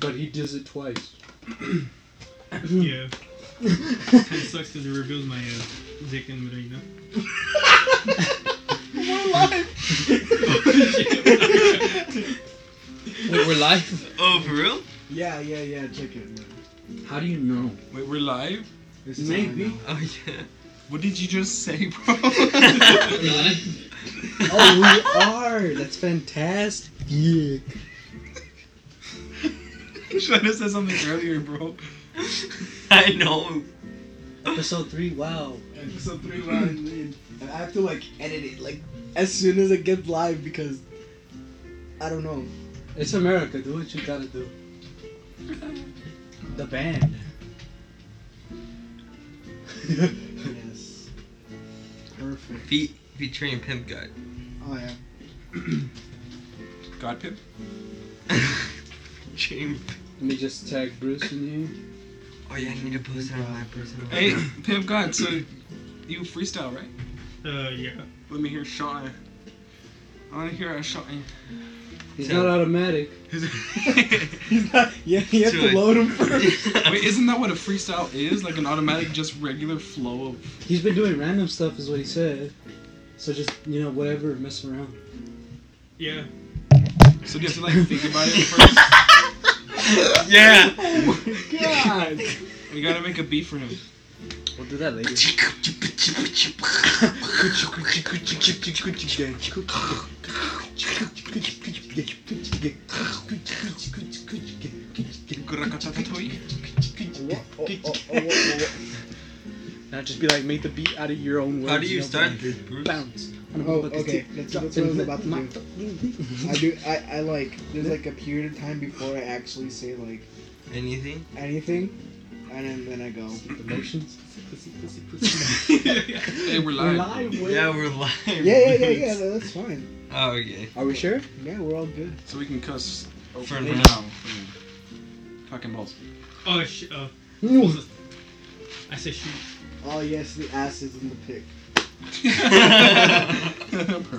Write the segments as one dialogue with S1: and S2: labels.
S1: But he does it twice.
S2: Yeah. Kind of sucks because it reveals my dick and vagina.
S1: We're live. Wait, we're live?
S3: Oh, for real?
S4: Yeah, check it.
S1: How do you know?
S5: Wait, we're live?
S4: This is
S1: Maybe.
S3: Oh, yeah.
S5: What did you just say, bro?
S4: Oh, we are. That's fantastic. Yeah.
S5: Should have said something earlier, bro.
S3: I know.
S1: Episode 3, wow.
S4: Episode 3 live. I have to edit it as soon as it gets live because I don't know.
S1: It's America, do what you gotta do. The band.
S4: Yes. Perfect.
S3: Featuring PIMPGOD.
S4: Oh yeah.
S5: God Pip?
S3: Dream.
S1: Let me just tag Bruce in here.
S3: Oh yeah, I need to post it on my personal.
S5: Hey, Pimp God, so you freestyle, right?
S2: Yeah.
S5: Let me hear shot. I want to hear a shot.
S1: He's not automatic.
S4: He's not. Yeah, you have to load him first.
S5: Wait, isn't that what a freestyle is? Like an automatic, just regular flow of...
S1: He's been doing random stuff is what he said. So just, whatever, mess around.
S2: Yeah.
S5: So do you have to think about it first?
S3: Yeah.
S4: Oh my god.
S5: We gotta make a beat for him.
S1: We'll do that later. Now just be like, make the beat out of your own words.
S3: How do you start this, Bruce?
S1: Bounce.
S4: Oh, okay. That's what I was about to do. I there's a period of time before I actually say
S3: Anything?
S4: anything, and then I go.
S1: Emotions.
S5: Hey, we're live.
S3: Yeah, we're live.
S4: Yeah. That's fine.
S3: Oh, okay.
S1: Are we sure?
S4: Yeah, we're all good.
S5: So we can cuss
S3: For
S5: now. Fucking balls.
S2: Oh, shit. I say shoot.
S4: Oh yes, the ass is in the pic.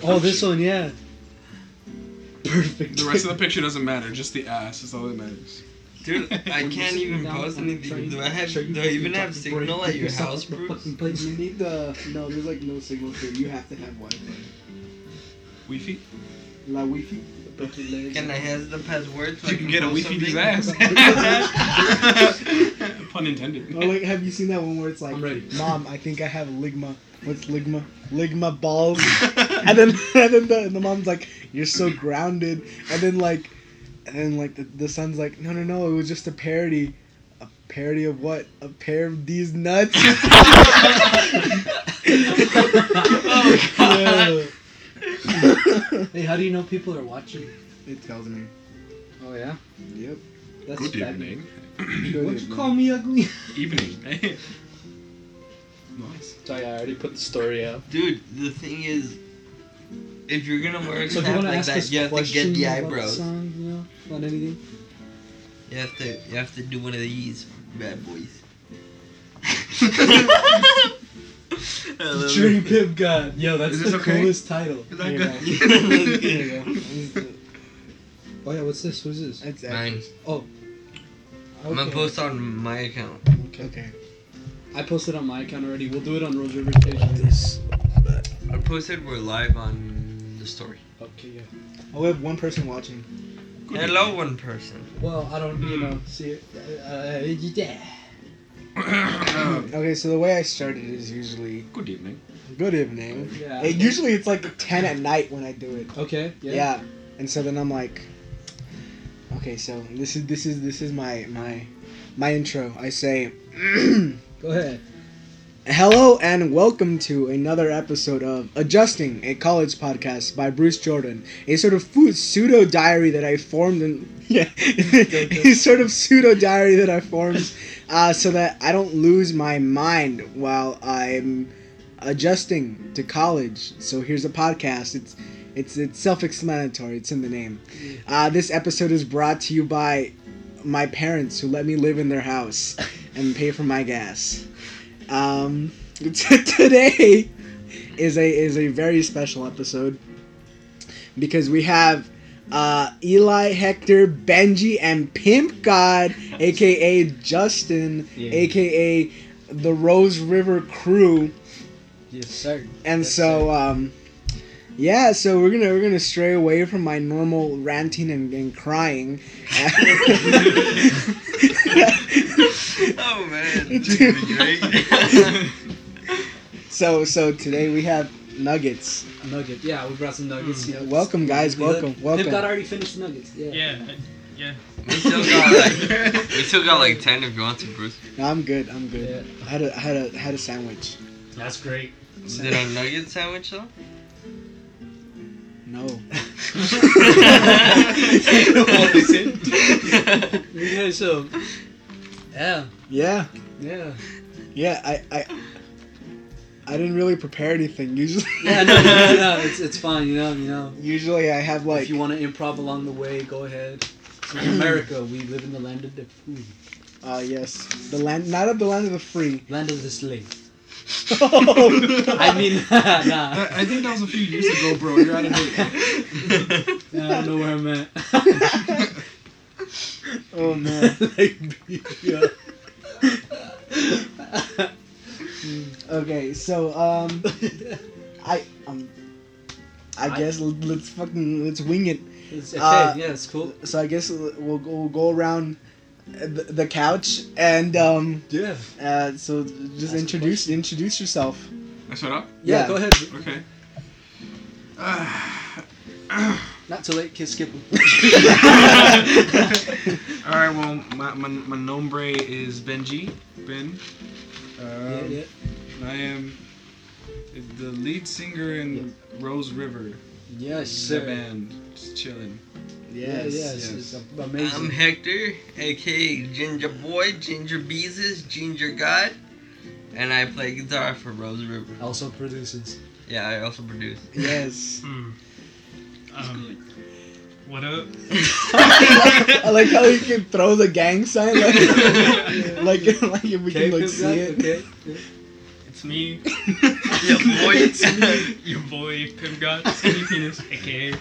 S1: Oh, this one, yeah. Perfect.
S5: The rest of the picture doesn't matter, just the ass is all that matters.
S3: Dude, I can't even post anything. Do I even have signal at your house, Bruce?
S4: You need no. There's no signal here. You have to have Wi-Fi.
S5: Wi-Fi?
S4: La Wi-Fi.
S3: Can I have the password so
S5: You
S3: I
S5: can get a
S3: post
S5: Wi-Fi's
S3: something?
S5: ass. Pun intended.
S4: Oh, have you seen that one where it's like,
S1: I'm ready.
S4: Mom, I think I have ligma. What's ligma? Ligma balls. and then the mom's like, you're so grounded. And then the son's like, no, it was just a parody. A parody of what? A pair of these nuts.
S3: Oh god.
S1: Hey, how do you know people are watching?
S4: It tells me.
S1: Oh, yeah?
S4: Yep.
S1: That's
S5: Good
S1: bad.
S5: evening.
S1: What'd you call me ugly?
S5: Evening. Nice.
S1: Sorry, I already put the story out.
S3: Dude, the thing is, if you're gonna wear a
S1: So if you
S3: cap
S1: want to
S3: like
S1: ask
S3: that,
S1: us
S3: you have to get
S1: questions
S3: the
S1: about
S3: eyebrows.
S1: Song, about anything?
S3: You have to do one of these, bad boys.
S1: Featuring PIMPGOD. Yo, that's
S5: Is this
S1: the
S5: okay?
S1: coolest title.
S3: Is that
S4: Here
S3: good?
S4: you
S3: There
S4: go.
S3: you go.
S1: Oh, yeah, what's this? Who's this?
S4: It's
S3: Mine.
S1: Oh.
S3: I'm gonna
S1: Okay.
S3: post on my account.
S4: Okay.
S1: I posted on my account already. We'll do it on Rose River's page later.
S3: I posted we're live on the story.
S1: Okay, yeah.
S4: Oh, we have one person watching.
S3: Hello, one person.
S1: Well, I don't, see it. Yeah.
S4: Okay, so the way I started is usually
S5: Good evening.
S4: good evening.
S1: Yeah.
S4: Usually it's 10 at night when I do it.
S1: Okay, yeah.
S4: Yeah. And so then I'm like, okay, so this is my intro. I say,
S1: Go ahead.
S4: hello and welcome to another episode of Adjusting, a college podcast by Bruce Jordan, a sort of pseudo diary that I formed a sort of pseudo diary that I formed so that I don't lose my mind while I'm adjusting to college. So here's a podcast. It's self-explanatory. It's in the name. This episode is brought to you by my parents who let me live in their house and pay for my gas. Today is a very special episode because we have Eli, Hector, Benji, and Pimp God, aka Justin, aka the Rose River Crew.
S1: Yes, sir.
S4: And
S1: Yes,
S4: so,
S1: sir.
S4: yeah, so we're gonna stray away from my normal ranting and crying.
S3: Oh man, this is gonna be great.
S4: So today we have nuggets.
S1: Nugget. Yeah, we brought some nuggets. You know,
S4: Welcome, guys. Welcome.
S1: They've got already finished the nuggets. Yeah.
S2: Yeah.
S3: We still got like 10 if you want to, Bruce.
S4: No, I'm good.
S1: Yeah.
S4: I had a sandwich.
S1: That's great.
S3: Is it a nugget sandwich though?
S4: No.
S1: Yeah. So. Yeah.
S4: Yeah. I didn't really prepare anything. Usually.
S1: Yeah. No. It's fine. You know.
S4: Usually I have like.
S1: If you want to improv along the way, go ahead. In America, we live in the land of the free.
S4: Yes. The land, not of the land of the free.
S1: Land of the slave.
S4: Oh,
S1: I mean, nah.
S5: I think that was a few years ago, bro. You're out of date.
S1: I don't know where I'm at.
S4: Oh man.
S1: Yeah.
S4: Okay, so I guess let's wing it.
S1: It's okay, yeah, it's cool.
S4: So I guess we'll go around the couch and
S1: Yeah.
S4: so just introduce yourself.
S5: I shut up?
S1: Yeah,
S4: Yeah.
S1: go ahead.
S5: Okay.
S1: Not too late, kids skip them.
S5: Alright, well, my nombre is Benji. Ben.
S1: Yeah.
S5: I am the lead singer in Rose River.
S1: Yes,
S5: The
S1: sir.
S5: band. Just chilling.
S4: Yes.
S1: It's amazing.
S3: I'm Hector, aka Ginger Boy, Ginger Beezus, Ginger God, and I play guitar for Rose River.
S1: Also produces.
S3: Yeah, I also produce.
S4: Yes.
S2: What up?
S4: I like how you can throw the gang sign like if we can like see it.
S1: Okay.
S2: It's me,
S3: Your boy.
S2: your boy PIMPGOD, Skinny Penis, aka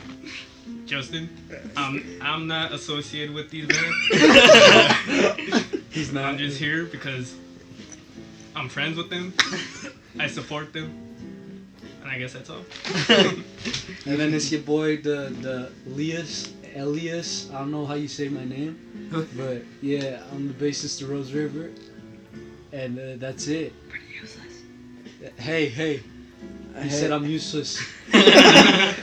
S2: Justin. I'm not associated with these men.
S1: He's not.
S2: I'm just here because I'm friends with them. I support them. And I guess that's all.
S1: And then it's your boy, the Elias. I don't know how you say my name, but yeah, I'm the bassist of Rose River, and that's it.
S3: Pretty useless.
S1: Hey, he said I'm useless. Why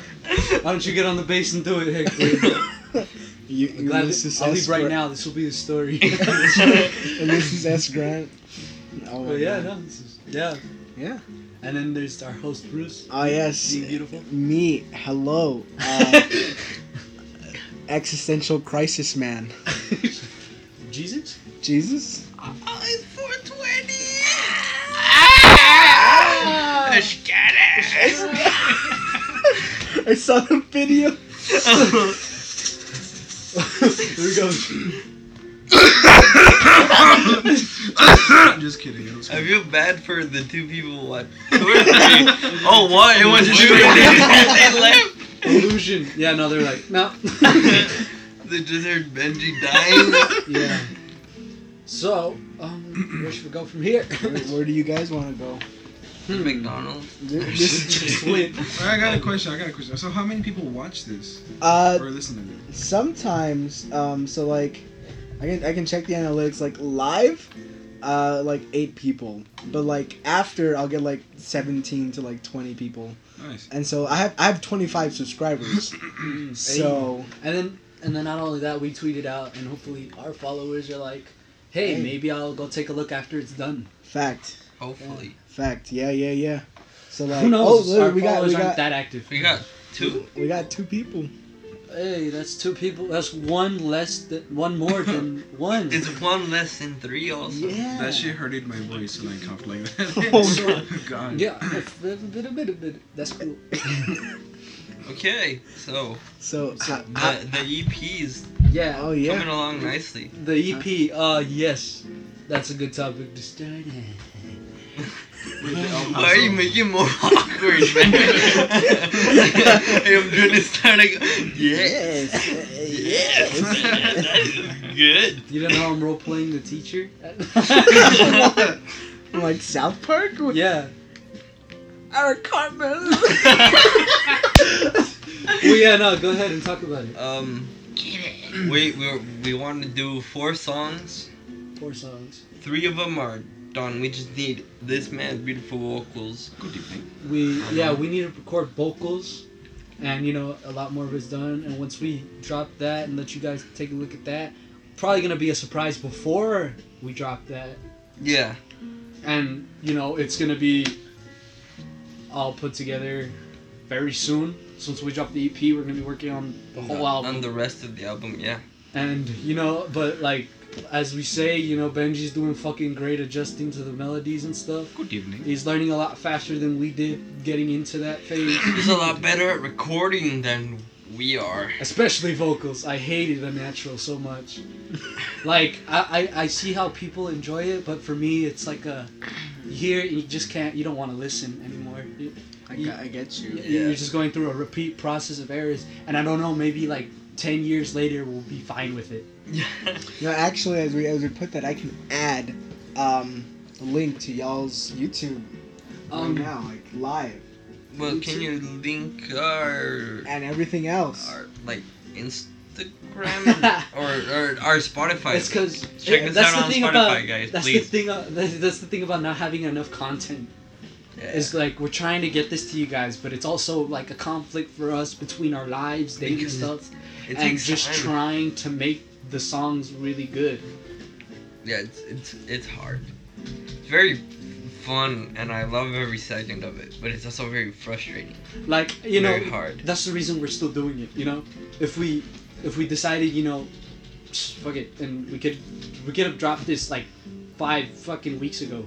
S1: don't you get on the bass and do it, Hector?
S4: You
S1: Glad
S4: this is
S1: I'll leave
S4: S.
S1: right
S4: Gra-
S1: now. This will be the story.
S4: And this is S. Grant. Oh
S1: But yeah,
S4: God.
S1: no, this is, yeah.
S4: Yeah.
S1: And then there's our host Bruce.
S4: Oh yes.
S1: Being beautiful.
S4: Me. Hello. Existential crisis man.
S1: Jesus.
S4: Jesus.
S3: Oh, it's 420!
S4: I saw the video.
S1: Here we go.
S5: Just kidding. It was
S3: I
S5: cool.
S3: feel bad for the two people what? Two or three? Oh, what? It went straight in and they left.
S1: Illusion. Yeah, no, they're like, no.
S3: They just heard Benji dying.
S1: Yeah. So, where should we go from here?
S4: Where do you guys want to go?
S3: McDonald's.
S1: Just win.
S5: I got a question. So how many people watch this
S4: Uh,
S5: or listen to it?
S4: sometimes. So like, I can check the analytics. Like live, like 8 people. But like after, I'll get like 17 to like 20 people.
S5: Nice.
S4: And so I have 25 subscribers. So
S1: And then not only that, we tweeted out, and hopefully our followers are like, hey, maybe I'll go take a look after it's done.
S4: fact.
S3: Hopefully.
S4: Fact. Yeah. So like,
S1: Who knows?
S4: look,
S1: Our
S4: we
S1: followers
S4: got
S1: aren't that active.
S3: We got 2?
S4: we got 2 people.
S1: Hey, that's 2 people. That's one more than one.
S3: It's 1 less than 3 also.
S1: Yeah.
S5: That shit hurted my voice when I coughed like that.
S4: Oh,
S5: God.
S1: Yeah, a bit. That's cool.
S3: Okay, so
S4: So
S3: the EPs
S1: Yeah.
S4: oh yeah.
S3: coming along nicely.
S1: The EP. Yes, that's a good topic to start.
S3: Why are you making it more awkward, man? I'm gonna start like, yes. That's good.
S1: You don't know how I'm role playing the teacher?
S4: Like South Park?
S1: Yeah.
S4: Our Cartman.
S1: Well, yeah, no, go ahead and talk about it.
S3: We want to do 4 songs.
S1: 4 songs.
S3: 3 of them are done. We just need this man's beautiful vocals.
S1: We need to record vocals, and a lot more of it's done. And once we drop that and let you guys take a look at that, probably gonna be a surprise before we drop that.
S3: Yeah.
S1: And it's gonna be all put together very soon. Since we dropped the EP, we're gonna be working on the whole album.
S3: On the rest of the album, yeah.
S1: And but like as we say, Benji's doing fucking great adjusting to the melodies and stuff.
S5: Good evening.
S1: He's learning a lot faster than we did getting into that phase.
S3: He's a lot better at recording than we are.
S1: Especially vocals. I hated the natural so much. Like I see how people enjoy it, but for me it's like you hear it, you just can't. You don't want to listen anymore.
S4: I get you.
S1: You're just going through a repeat process of errors, and I don't know. Maybe like 10 years later we'll be fine with it.
S4: No, actually, as we put that, I can add a link to y'all's YouTube right now, like live.
S3: Well,
S4: YouTube.
S3: can you link our
S4: And everything else.
S3: like Instagram or our Spotify?
S1: It's because
S3: Check us
S1: that's
S3: out
S1: the
S3: on
S1: thing
S3: Spotify,
S1: about
S3: guys,
S1: that's
S3: please.
S1: the thing. That's the thing about not having enough content.
S3: Yeah.
S1: It's like we're trying to get this to you guys, but it's also like a conflict for us between our lives, dating
S3: Because
S1: stuff,
S3: it
S1: and
S3: takes
S1: just
S3: time.
S1: trying to make the songs really good.
S3: Yeah, it's hard. It's very fun, and I love every second of it. But it's also very frustrating.
S1: Like
S3: Very hard.
S1: That's the reason we're still doing it. If we decided, fuck it, and we could have dropped this like 5 fucking weeks ago.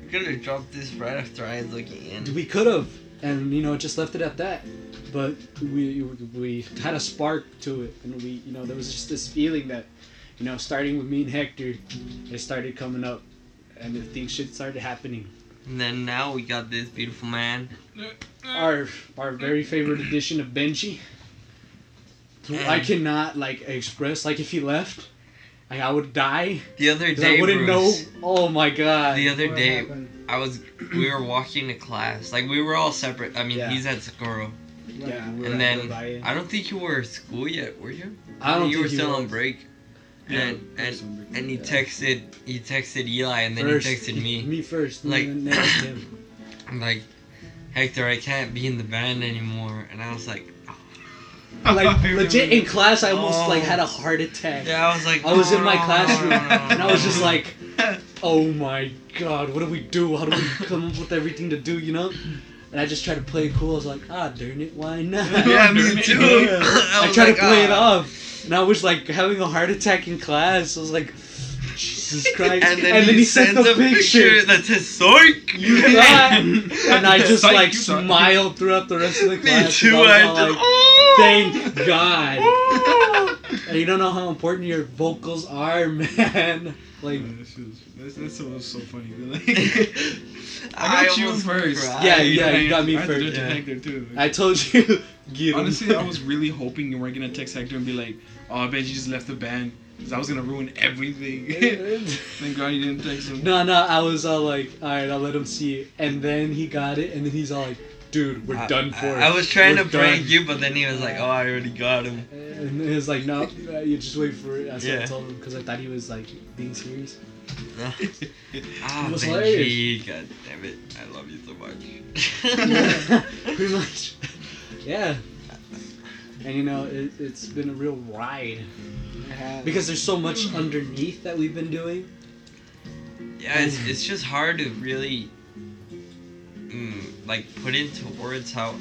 S3: We could have dropped this right after I was looking in.
S1: We could have, and just left it at that. But we had a spark to it, and we there was just this feeling that starting with me and Hector, it started coming up, and the things shit started happening.
S3: And then now we got this beautiful man.
S1: Our very favorite edition of Benji, who I cannot express. Like if he left, I would die.
S3: The other
S1: 'Cause
S3: day,
S1: I wouldn't
S3: Bruce,
S1: know. Oh my god.
S3: The other
S1: what
S3: day,
S1: happened?
S3: we were walking to class. Like we were all separate. I mean,
S1: Yeah.
S3: he's at Socorro.
S1: Yeah, we were
S3: And
S1: at
S3: then
S1: Ryan.
S3: I don't think you were at school yet, were you?
S1: I don't
S3: You were
S1: think he
S3: still on
S1: was.
S3: break.
S5: Yeah,
S3: And he texted Eli, and then
S1: First,
S3: he texted me.
S1: Me first.
S3: Like-
S1: and then him.
S3: I'm like, Hector, I can't be in the band anymore. And I was like,
S1: Like legit in class, I almost
S3: Oh.
S1: had a heart attack.
S3: yeah, I was like,
S1: I was in my
S3: "No,
S1: classroom,
S3: no, no,
S1: and I was just
S3: no."
S1: like, oh my god, what do we do? How do we come up with everything to do, And I just tried to play it cool. I was like, darn it, why not?
S3: Yeah, me too.
S1: Yeah. I
S3: was
S1: tried
S3: like,
S1: to play it
S3: "Ah."
S1: off, and I was like having a heart attack in class. I was like, Jesus Christ.
S3: And then he
S1: sent
S3: sends
S1: the
S3: a picture that says "Psych."
S1: You thought, and I just
S5: Psych, you thought.
S1: smiled throughout the rest of the
S3: Me
S1: class. 'cause
S3: too.
S1: I was
S3: I
S1: all
S3: just,
S1: like,
S3: oh.
S1: thank God. And you don't know how important your vocals are, man. Like,
S5: That's so funny. Like,
S3: I
S5: I got you
S3: almost
S5: first.
S3: cried.
S1: Yeah, you got me
S5: I had to
S1: first.
S5: do it to
S3: Yeah.
S5: Hector too.
S1: I told you, get him.
S5: Honestly, I was really hoping you weren't gonna text Hector and be like, "Oh, I bet you just left the band," because I was gonna ruin everything. Thank God you didn't text him.
S1: No, I was all like, alright, I'll let him see it. And then he got it, and then he's all like, dude, we're done for.
S3: I was trying
S1: We're
S3: to prank
S1: done."
S3: you, but then he was like, "Oh, I already got him."
S1: And he was like, no, you just wait for it. That's what I
S3: Yeah.
S1: told him, because I thought he was like being serious.
S3: Ah,
S1: It was
S3: Benji, god damn it, I love you so much.
S1: Pretty much. Yeah. And it's been a real ride. Because there's so much underneath that we've been doing.
S3: Yeah, it's just hard to really put into words how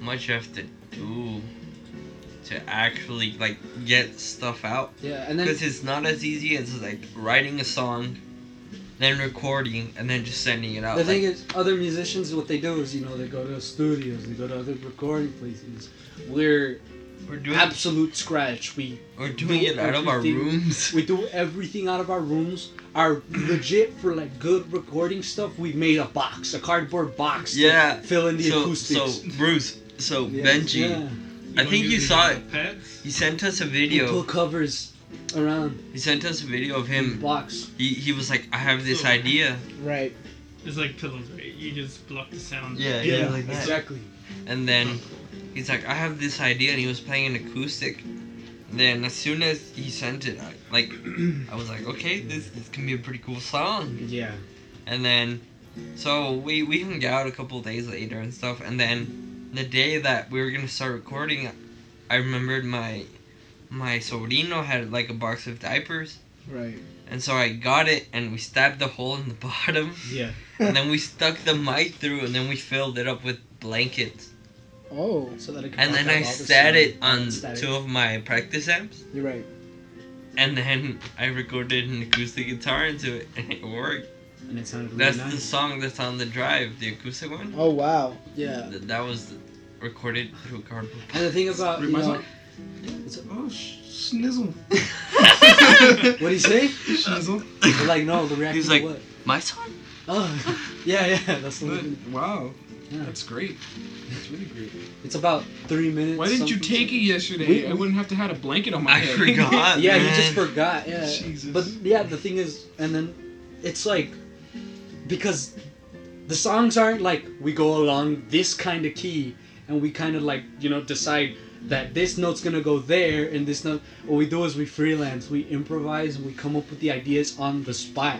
S3: much you have to do to actually get stuff out,
S1: Yeah, and then
S3: because it's not as easy as writing a song, then recording, and then just sending it out.
S1: the thing is, other musicians, what they do is, they go to studios, they go to other recording places. We're
S3: We're doing
S1: absolute scratch. We're
S3: doing it out of our
S1: everything.
S3: rooms.
S1: We do everything out of our rooms. Our legit for like good recording stuff. We made a box, a cardboard box.
S3: Yeah.
S1: To fill in the
S3: So
S1: acoustics.
S3: Bruce, Benji,
S1: Yeah.
S3: I think you saw it.
S2: Pets?
S3: He sent us a
S1: We
S3: video.
S1: put covers around
S3: He sent us a video of
S1: the
S3: him.
S1: box.
S3: He was like, I have this idea.
S4: Right.
S2: It's like pillows, right? You just block the sound.
S3: Yeah,
S1: Yeah,
S3: like that.
S1: exactly.
S3: And then he's like, I have this idea, and he was playing an acoustic. Then as soon as he sent it, I was like, okay, this can be a pretty cool song.
S1: Yeah.
S3: And then, so we hung out a couple days later and stuff. And then the day that we were gonna start recording, I remembered my sobrino had like a box of diapers.
S4: Right.
S3: And so I got it, and we stabbed the hole in the bottom.
S1: Yeah.
S3: And then we stuck the mic through, and then we filled it up with blankets.
S4: Oh,
S1: So that it can
S3: And
S1: block
S3: then
S1: out
S3: I
S1: all the
S3: sat
S1: sound,
S3: it
S1: all
S3: on
S1: the static.
S3: 2 of my practice amps.
S4: you're right.
S3: And then I recorded an acoustic guitar into it, and it worked.
S1: And it sounded really
S3: That's
S1: nice.
S3: the song that's on the drive, the acoustic one.
S4: Oh wow.
S1: Yeah.
S3: That was recorded through a cardboard.
S1: And the thing about, you
S5: Read my
S1: know,
S5: song? Oh, snizzle.
S1: what do you say?
S5: Snizzle.
S1: They're like, no, the reaction
S3: He's
S1: to
S3: like-
S1: what?
S3: My song?
S1: Oh, yeah, that's the one.
S5: Wow.
S1: Yeah.
S5: That's great. That's really great.
S1: It's about 3 minutes.
S5: Why didn't you
S1: something.
S5: take it yesterday? I
S1: We-
S5: wouldn't have to have a blanket on my
S3: I
S5: head.
S3: forgot.
S1: Yeah,
S3: man.
S1: he just forgot. Yeah,
S5: Jesus.
S1: but yeah, the thing is, and then it's like because the songs aren't like we go along this kind of key and we kind of like decide that this note's gonna go there and this note. What we do is we freelance, we improvise, and we come up with the ideas on the spot.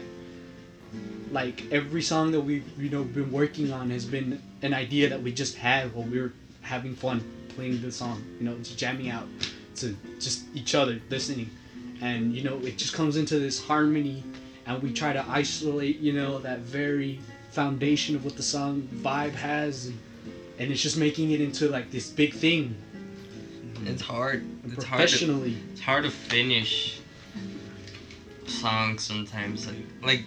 S1: Like every song that we've been working on has been an idea that we just had while we were having fun playing the song. Just jamming out to just each other listening, and it just comes into this harmony, and we try to isolate that very foundation of what the song vibe has, and it's just making it into like this big thing.
S3: It's hard.
S1: And
S3: It's hard.
S1: professionally.
S3: It's hard to finish songs sometimes. Like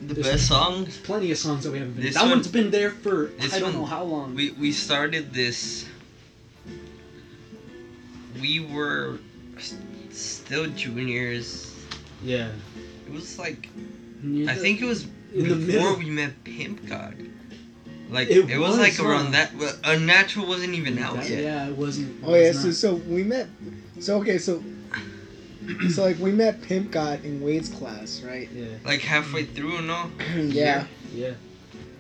S3: the
S1: There's-
S3: best songs.
S1: There's plenty of songs that we haven't been.
S3: This
S1: That
S3: one-
S1: one's been there for
S3: this
S1: I don't
S3: one-
S1: know how long.
S3: We started this. We were still juniors.
S1: Yeah.
S3: It was like
S1: Near
S3: I
S1: the-
S3: think it was
S1: in the
S3: before
S1: middle.
S3: we met PIMPGOD. Like
S1: It
S3: it was
S1: was,
S3: like
S1: huh?
S3: around that. Well, Unnatural wasn't even out
S1: That-
S3: yet.
S1: Yeah, it wasn't.
S4: Oh
S1: it
S4: yeah.
S1: was
S4: So
S1: not.
S4: we met. So okay. So like we met Pimp God in Wade's class, right?
S1: Yeah.
S3: Like halfway through, no.
S4: Yeah.
S1: Yeah.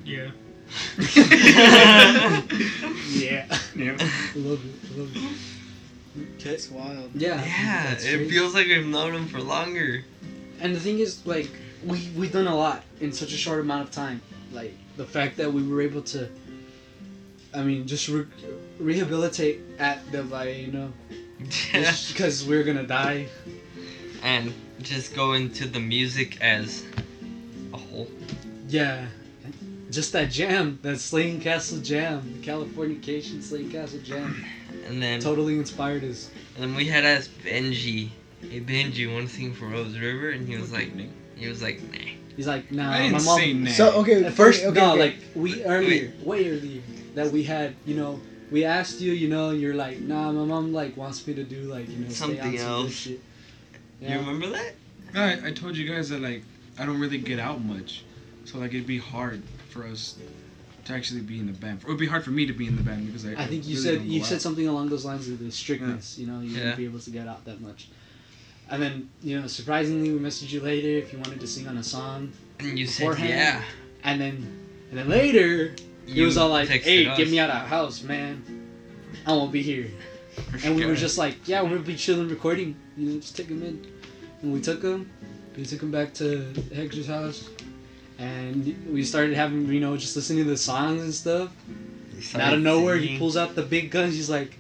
S2: Yeah.
S1: Yeah.
S5: Yeah.
S1: Love it. Love it. Okay.
S4: It's wild.
S1: Yeah.
S3: Yeah,
S1: that's
S3: it
S1: crazy.
S3: feels like we've known him for longer.
S1: And the thing is, like, we've done a lot in such a short amount of time. Like, the fact that we were able to, I mean, just rehabilitate at the just because we're gonna die.
S3: And just go into the music as a whole.
S1: Yeah. Just that jam, that Slaying Castle jam, the Californication Slaying Castle jam,
S3: And then
S1: totally inspired us.
S3: and then we had asked Benji, hey Benji, you want to sing for Rose River? And he was like, nah.
S1: He's like, nah,
S5: I didn't
S1: my mom.
S5: say nah.
S4: So okay.
S1: At first,
S4: okay,
S1: no,
S4: okay.
S1: like way earlier, that we had, we asked you, you're like, nah, my mom like wants me to do like, stay on
S3: Something
S1: some
S3: else.
S1: good shit.
S3: You remember that?
S5: I told you guys that like I don't really get out much, so like it'd be hard for us to actually be in the band. It would be hard for me to be in the band because
S1: I think you
S5: really
S1: said
S5: don't
S1: you
S5: go
S1: said
S5: out.
S1: something along those lines of the strictness. You
S3: Yeah.
S1: wouldn't be able to get out that much. And then surprisingly, we messaged you later if you wanted to sing on a song.
S3: And you said
S1: Beforehand.
S3: yeah.
S1: And then later, he
S3: You
S1: was all like,
S3: texted
S1: "Hey,
S3: us.
S1: get me out of the house, man. I won't be here." And we were just like, "Yeah, we're gonna be chilling, recording. Just take him in." And we took him. We took him back to Hector's house, and we started having, just listening to the songs and stuff. And out of nowhere, he pulls out the big guns. He's like,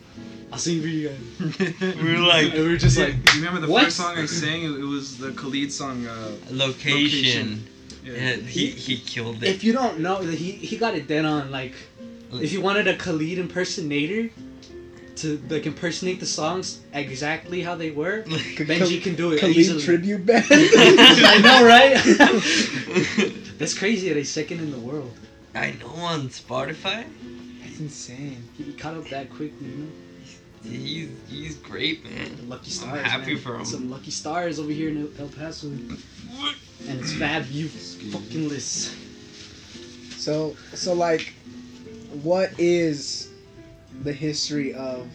S1: "I'll sing for you guys."
S3: We were like,
S1: And we were just like,
S5: You remember the
S1: what?
S5: first song I sang? It was the Khalid song.
S3: location.
S5: Yeah.
S3: Yeah, he killed it.
S1: if you don't know, he got it dead on. Like, if you wanted a Khalid impersonator to like impersonate the songs exactly how they were, Benji can do it
S4: Khalid
S1: easily.
S4: tribute band.
S1: I know, right? That's crazy that he's second in the world.
S3: I know on Spotify.
S4: That's insane.
S1: He caught up that quickly,
S3: he's great, man.
S1: Lucky stars.
S3: I'm happy
S1: man.
S3: for him.
S1: Some lucky stars over here in El Paso, and it's bad view fucking list.
S4: So like, what is the history of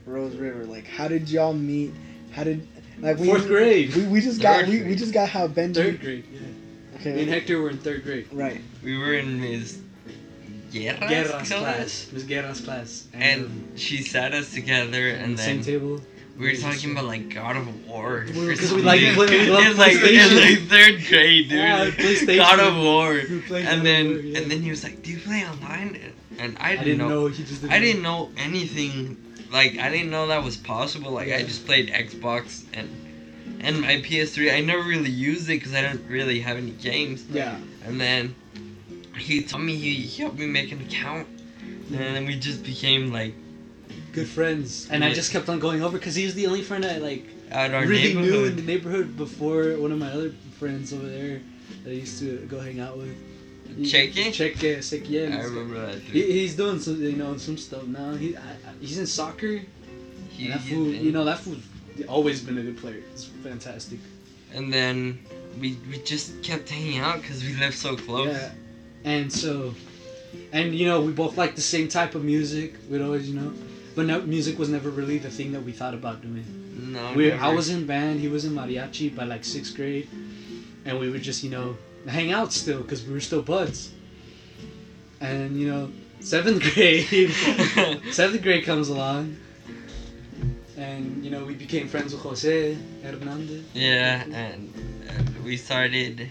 S4: Rose River? Like, how did y'all meet? How did like we?
S1: 4th grade.
S4: We just got we just got how Benji.
S1: 3rd grade. Yeah.
S4: Okay.
S1: Me and Hector were in 3rd grade.
S4: Right.
S3: We were in Ms.
S1: Guerra's class. Miss Guerra's class.
S3: And she sat us together,
S1: on
S3: and
S1: the same
S3: then
S1: table.
S3: we were talking about like God of War.
S1: Because we like we love
S3: in like
S1: PlayStation.
S3: 3rd grade, dude.
S1: Yeah, PlayStation.
S3: God of War.
S1: We were playing God
S3: And
S1: of
S3: then
S1: War, yeah.
S3: and then he was like, "Do you play online?" And I
S1: I
S3: didn't know.
S1: He just didn't
S3: I didn't know anything. Like, I didn't know that was possible. Like, I
S1: Yeah.
S3: just played Xbox and my PS3. I never really used it because I didn't really have any games.
S4: Yeah.
S3: And then he told me he helped me make an account, and then we just became like
S1: good friends. And I
S3: Yeah.
S1: just kept on going over because he was the only friend I like
S3: at our
S1: really knew in
S3: neighborhood.
S1: the neighborhood before one of my other friends over there that I used to go hang out with.
S3: Cheque?
S1: Cheque.
S3: I remember that. Dude.
S1: He's doing some, some stuff now. He's in soccer. And that fool, that fool's always been a good player. It's fantastic.
S3: And then we just kept hanging out because we lived so close.
S1: Yeah. And so, we both like the same type of music. We'd always, but no, music was never really the thing that we thought about doing.
S3: No,
S1: I
S3: never.
S1: was in band. He was in mariachi by like 6th grade, and we would just, hang out still because we were still buds. And 7th grade, 7th grade comes along, and we became friends with Jose Hernandez.
S3: Yeah, and we started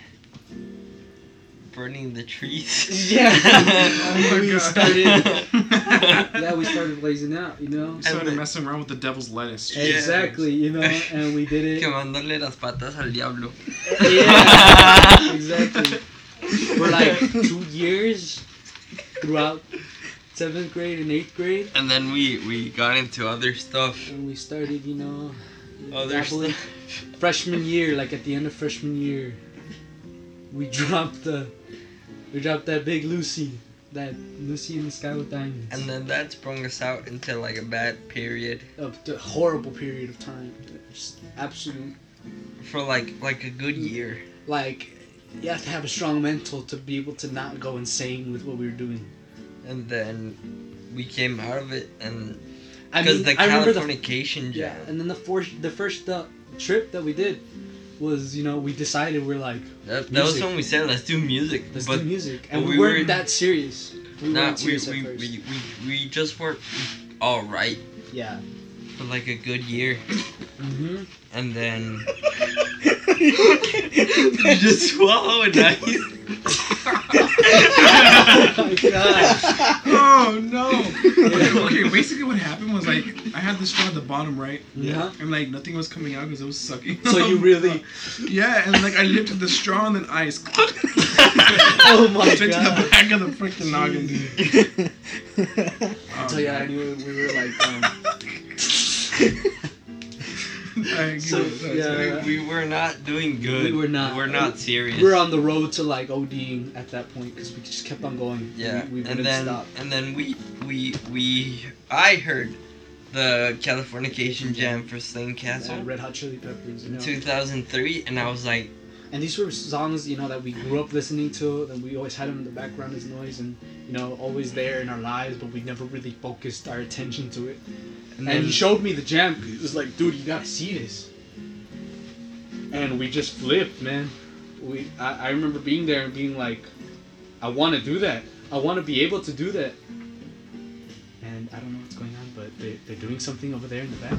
S3: burning the trees.
S1: Yeah,
S5: Oh my God.
S1: we started blazing out,
S5: You started messing around with the devil's lettuce.
S1: Exactly, and we did it.
S3: Quemándole las patas al diablo.
S1: Yeah, exactly. For like 2 years, throughout 7th grade and 8th grade.
S3: And then we got into other stuff.
S1: And we started,
S3: Other
S1: dabbling.
S3: stuff.
S1: Freshman year, like at the end of freshman year, we dropped that big Lucy in the Sky with Diamonds.
S3: And then that sprung us out into like a bad period.
S1: A horrible period of time. Just absolute.
S3: For like a good year.
S1: Like, you have to have a strong mental to be able to not go insane with what we were doing.
S3: And then we came out of it, and
S1: I
S3: because
S1: mean,
S3: the
S1: I remember
S3: Californication jam.
S1: and then the first trip that we did was, we decided we're like,
S3: That was
S1: music.
S3: when we said let's do music.
S1: Let's
S3: but
S1: do music, and
S3: but
S1: we
S3: we
S1: weren't
S3: were-
S1: that serious. We
S3: nah,
S1: weren't serious at first.
S3: we just weren't all right
S1: Yeah.
S3: for like a good year,
S1: Mm-hmm.
S3: and then you just swallow a nice.
S1: Oh my god.
S5: Oh no. Okay, basically what happened was like I had the straw at the bottom, right?
S1: Yeah.
S5: And like nothing was coming out because it was sucking.
S1: So you really?
S5: Yeah, and like I lifted the straw and then ice.
S1: Oh my
S5: Straight to
S1: god.
S5: the back of the freaking noggin, dude.
S1: So yeah, I knew we were like. So, yeah.
S3: We were not doing good.
S1: We were not.
S3: We're not serious.
S1: We were on the road to like ODing at that point because we just kept on going.
S3: Yeah,
S1: We
S3: and
S1: wouldn't
S3: then
S1: stop.
S3: I heard the Californication jam for Sling Castle
S1: Red Hot Chili Peppers.
S3: in 2003, and I was like,
S1: And these were songs, that we grew up listening to, that we always had them in the background as noise, and always there in our lives, but we never really focused our attention to it.
S3: and
S1: And
S3: then
S1: he showed me the jam. He was like, "Dude, you gotta see this." And we just flipped, man. I remember being there and being like, "I want to do that. I want to be able to do that." And I don't know what's going on, but they're doing something over there in the back.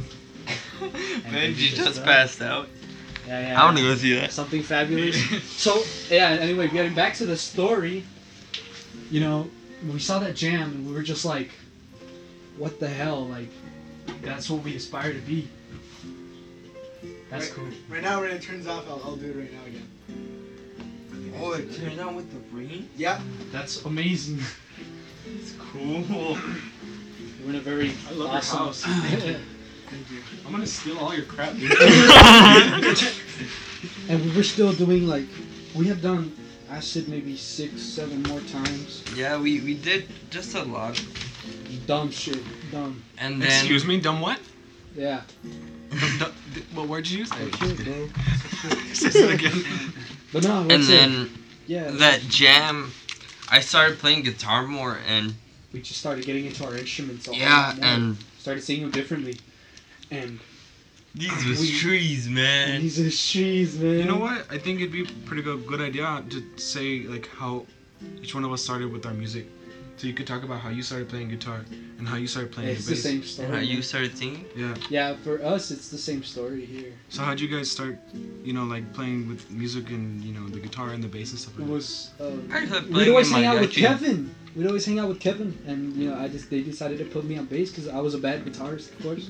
S1: And
S3: Benji
S1: Benji
S3: just passed out.
S1: Yeah.
S3: I want to go see that.
S1: Something fabulous. So, yeah, anyway, getting back to the story, we saw that jam and we were just like, what the hell? Like, that's what we aspire to be. That's cool.
S4: Right now, when it turns off, I'll do it right now again.
S3: Oh, it turned on with the rain?
S4: Yeah.
S1: That's amazing.
S3: It's cool.
S1: We're in a very
S5: I love
S1: awesome
S5: your house.
S4: Thank you.
S5: I'm gonna steal all your crap, dude.
S1: And we were still doing, like, we have done acid maybe 6-7 more times.
S3: Yeah, we did just a lot.
S1: Dumb shit. Dumb.
S3: And then
S5: Excuse me, dumb what?
S1: Yeah.
S5: What word did you use?
S1: Oh, shit, bro.
S5: Say it again.
S1: But no,
S3: and
S1: what's
S3: then
S1: it? Yeah.
S3: that jam, I started playing guitar more, and
S1: We just started getting into our instruments. A whole
S3: yeah,
S1: lot more.
S3: and
S1: Started singing them differently. And
S3: these was
S1: We-
S3: trees, man.
S1: these are trees, man.
S5: You know what? I think it'd be pretty good idea to say like how each one of us started with our music. So you could talk about how you started playing guitar and how you started playing
S1: It's
S5: the
S1: the
S5: bass.
S1: same story.
S3: And how you
S1: man.
S3: started singing?
S5: Yeah.
S1: Yeah, for us, it's the same story here.
S5: So how'd you guys start, like playing with music and, the guitar and the bass and stuff
S1: It
S5: like that?
S1: was.
S3: I started
S1: We'd
S3: playing
S1: always
S3: with
S1: hang out with
S3: mariachi.
S1: Kevin. We'd always hang out with Kevin, and they decided to put me on bass because I was a bad guitarist, of course.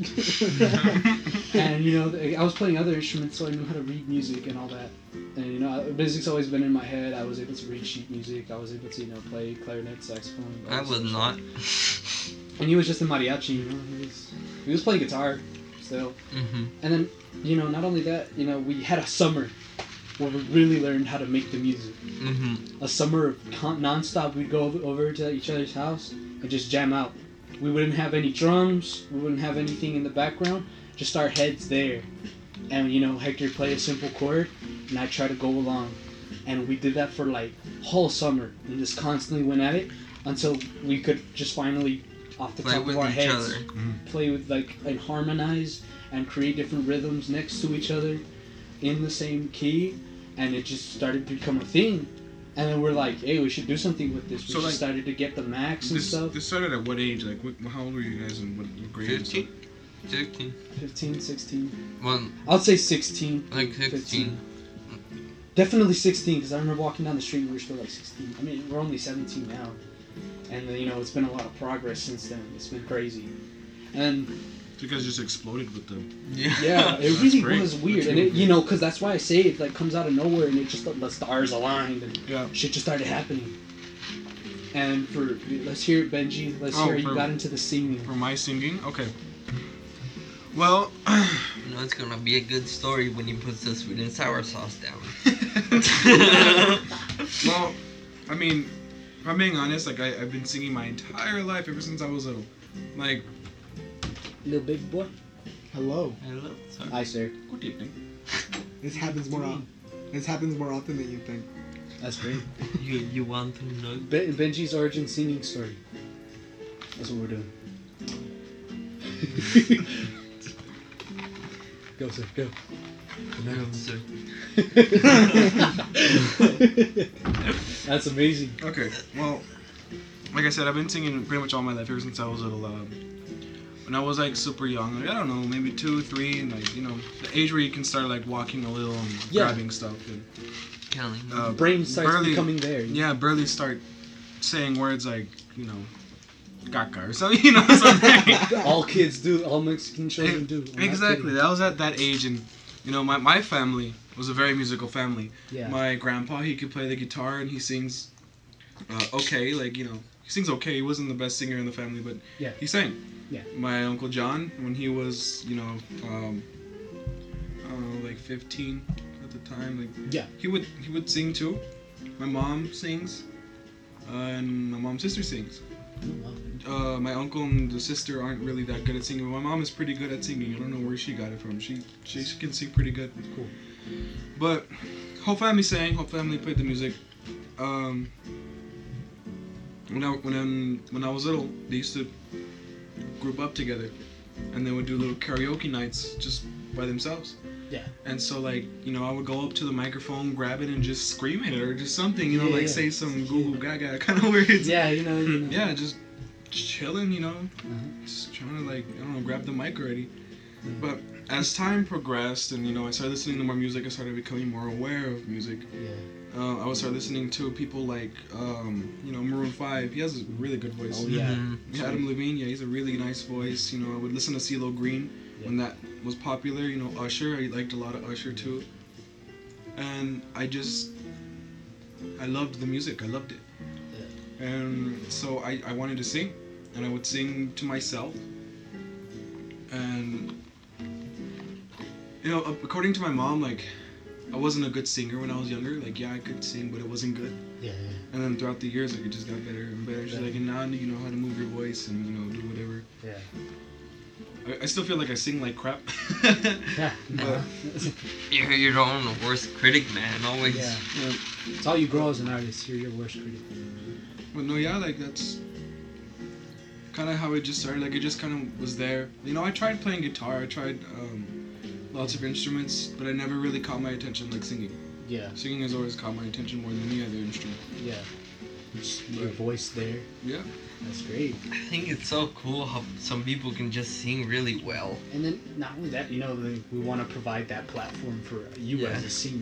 S1: And I was playing other instruments, so I knew how to read music and all that. And music's always been in my head. I was able to read sheet music. I was able to play clarinet, saxophone.
S3: I
S1: all
S3: was
S1: that
S3: not.
S1: stuff. And he was just a mariachi. He was playing guitar still.
S3: Mm-hmm.
S1: And then not only that, we had a summer where we really learned how to make the music.
S3: Mm-hmm.
S1: A summer of non-stop. We'd go over to each other's house and just jam out. We wouldn't have any drums. We wouldn't have anything in the background. Just our heads there. And Hector play a simple chord, and I try to go along. And we did that for like whole summer, and just constantly went at it until we could just finally, off the
S3: Play
S1: top
S3: with
S1: of our
S3: each
S1: heads,
S3: other.
S1: play with and harmonize and create different rhythms next to each other in the same key, and it just started to become a thing. And then we're like, hey, we should do something with this. We
S5: So,
S1: just
S5: like,
S1: started to get the max and stuff.
S5: This started at what age? Like, how old were you guys and what grade? and
S3: 15? 16.
S1: 15, 16.
S3: Well,
S1: I'll say 16.
S3: like 16.
S1: Definitely 16, because I remember walking down the street and we were still like 16. I mean, we're only 17 now. And it's been a lot of progress since then. It's been crazy. And
S5: So you guys just exploded with them.
S1: yeah, it
S5: That's
S1: really
S5: great.
S1: was weird.
S5: That's
S1: And
S5: really
S1: it, because that's why I say it like comes out of nowhere and it just the stars aligned and
S5: Yeah.
S1: shit just started happening. And let's hear it, Benji. Let's hear how you got into the singing.
S5: For my singing? Okay. Well,
S3: You know, it's gonna be a good story when you put the sweet and sour sauce down.
S5: well, I mean, if I'm being honest, like I've been singing my entire life ever since I was little. Like,
S1: Little big boy.
S4: Hello.
S3: Hello, sorry.
S1: Hi, sir.
S5: good evening.
S4: This happens more often. This happens more often than you think.
S1: That's great.
S3: You want to know?
S1: Benji's origin singing story. That's what we're doing. Go, sir. Go.
S3: No, sir.
S1: That's amazing.
S5: Okay, well, like I said, I've been singing pretty much all my life ever since I was little. When I was like super young, like I don't know, maybe 2, 3, and like the age where you can start like walking a little and
S1: Yeah.
S5: grabbing stuff. And,
S3: Counting.
S1: Brain starts
S5: barely-
S1: becoming there.
S5: yeah, barely start saying words like caca or something, something.
S1: All kids do. All Mexican children do. I'm not
S5: Exactly.
S1: kidding.
S5: That was at that age, and my family was a very musical family.
S1: Yeah.
S5: My grandpa, he could play the guitar and he sings okay, he sings okay. He wasn't the best singer in the family, but
S1: Yeah.
S5: he sang.
S1: Yeah.
S5: My Uncle John, when he was like 15 at the time, like
S1: Yeah.
S5: he would sing too. My mom sings, and my mom's sister sings. My uncle and the sister aren't really that good at singing, but my mom is pretty good at singing. I don't know where she got it from. She can sing pretty good.
S1: Cool.
S5: But whole family sang, whole family played the music. When I was little, they used to group up together, and they would do little karaoke nights just by themselves.
S1: Yeah.
S5: And so I would go up to the microphone, grab it, and just scream at it or just something,
S1: Yeah.
S5: say some goo goo gaga kind of words.
S1: Yeah,
S5: Yeah, just chilling,
S1: Uh-huh.
S5: just trying to grab the mic already. But as time progressed and, I started listening to more music, I started becoming more aware of music.
S1: Yeah.
S5: I would start listening to people like, Maroon 5. He has a really good voice.
S1: Oh, yeah.
S3: Mhm.
S5: Adam Levine, yeah, he's a really nice voice. I would listen to CeeLo Green when that was popular. Usher, I liked a lot of Usher too. And I loved the music. I loved it. And so I wanted to sing, and I would sing to myself. And according to my mom, like I wasn't a good singer when I was younger. Like, yeah, I could sing, but it wasn't good.
S1: Yeah.
S5: And then throughout the years, like, it just got better and better. She's like, and now you know how to move your voice and, you know, do whatever.
S1: Yeah.
S5: I still feel like I sing like crap.
S1: Yeah.
S5: But
S3: You're your own worst critic, man. Always.
S1: Yeah.
S5: yeah.
S1: It's how you grow as an artist. You're your worst critic.
S5: But no, yeah, like that's kind of how it just started. Like it just kind of was there. You know, I tried playing guitar. I tried lots of instruments, but I never really caught my attention like singing.
S1: Yeah.
S5: Singing has always caught my attention more than any other instrument.
S1: Yeah. Just your voice there.
S5: Yeah.
S1: That's great.
S3: I think it's so cool how some people can just sing really well.
S1: And then not only that, you know, we want to provide that platform for you
S3: Yeah.
S1: as a singer.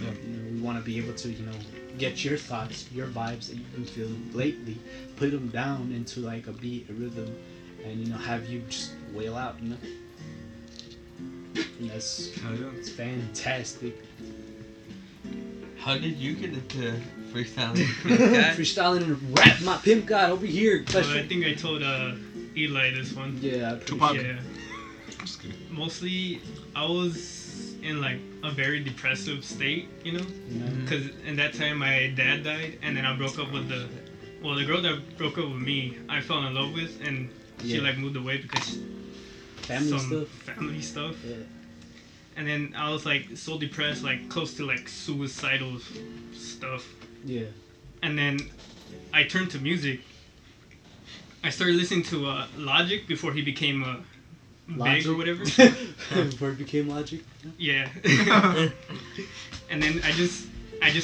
S5: Yeah.
S1: You know, we want to be able to, you know, get your thoughts, your vibes that you've been feeling lately, put them down into like a beat, a rhythm, and you know, have you just wail out, you know. And that's it's fantastic.
S3: How did you get into freestyling?
S1: Freestyling and rap, my pimp god over here.
S2: Well, I think I told Eli this one.
S1: Yeah,
S5: Tupac.
S2: Yeah.
S5: Just kidding.
S2: Mostly, I was in like a very depressive state, you know,
S1: you know,
S2: because in that time my dad died, and then I broke up with the girl that broke up with me. I fell in love with, and she
S1: Yeah.
S2: like moved away because
S1: family
S2: some
S1: stuff.
S2: family stuff.
S1: Yeah.
S2: And then I was like so depressed, like close to like suicidal stuff.
S1: Yeah.
S2: And then I turned to music. I started listening to Logic before he became big or whatever.
S1: Before it became Logic.
S2: Yeah. And then I just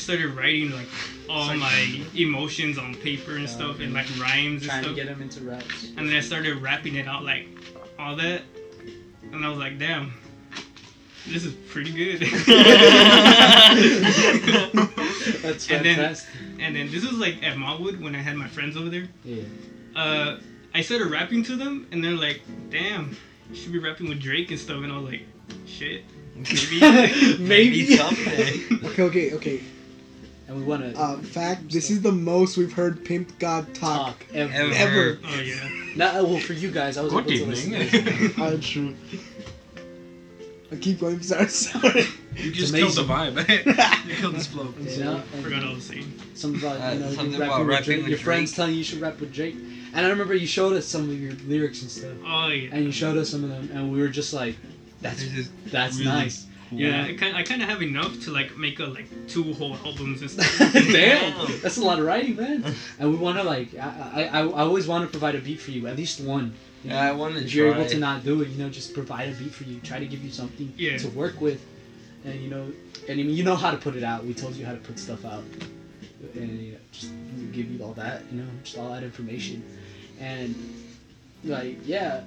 S2: started writing like all my emotions on paper and stuff, and like rhymes and
S1: Trying
S2: stuff.
S1: to get him into raps.
S2: And then I started rapping it out, like all that. And I was like, damn, this is pretty good.
S1: That's
S2: And then-
S1: fantastic.
S2: And then this was like at Malwood when I had my friends over there.
S1: Yeah.
S2: I started rapping to them, and they're like, damn, you should be rapping with Drake and stuff. And I was like, shit, maybe.
S3: Maybe someday.
S4: Okay.
S1: And we want to
S4: Fact, this is the most we've heard Pimp God talk.
S1: talk ever.
S4: Ever.
S2: Oh yeah.
S1: Not, well, for you guys, I was
S5: Good
S1: able to listen.
S5: evening.
S4: True. I keep going. Sorry.
S5: You just
S1: amazing.
S5: killed the vibe. You killed this flow.
S1: You know, and
S2: Forgot all the same.
S1: something about, you know,
S3: something
S1: you
S3: about
S1: rapping with
S3: rapping
S1: Drake.
S3: with
S1: Your friends
S3: Drake.
S1: telling you should rap with Drake. And I remember you showed us some of your lyrics and stuff.
S2: Oh yeah.
S1: And you showed us some of them, and we were just like,
S3: This is
S1: that's
S3: really
S1: nice.
S2: Yeah, I kind of have enough to like make a 2 whole albums and stuff.
S1: Damn, that's a lot of writing, man. And we want to like, I always want to provide a beat for you, at least one. You
S3: Yeah, I
S1: know?
S3: want to
S1: If you're
S3: try.
S1: able to not do it, you know, just provide a beat for you. Try to give you something
S2: Yeah.
S1: to work with, and you know, and I mean, you know how to put it out. We told you how to put stuff out, and you know, just give you all that, you know, just all that information, and like, yeah.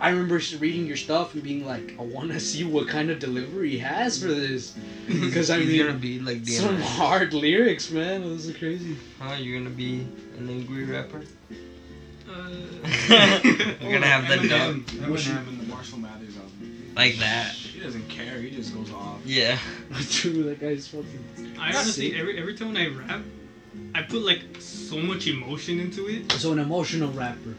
S1: I remember reading your stuff and being like, I want to see what kind of delivery he has for this, because I
S3: He's
S1: mean,
S3: gonna be like the
S1: some hard lyrics, man. This is crazy.
S3: Huh? You're gonna be an angry rapper?
S2: Uh,
S3: You're gonna have the dub
S5: Eminem and the Marshall Mathers album.
S3: like that.
S5: He doesn't care. He just goes off.
S3: Yeah.
S1: True, that guy's fucking.
S2: I honestly every time I rap, I put like so much emotion into it,
S1: So an emotional rapper.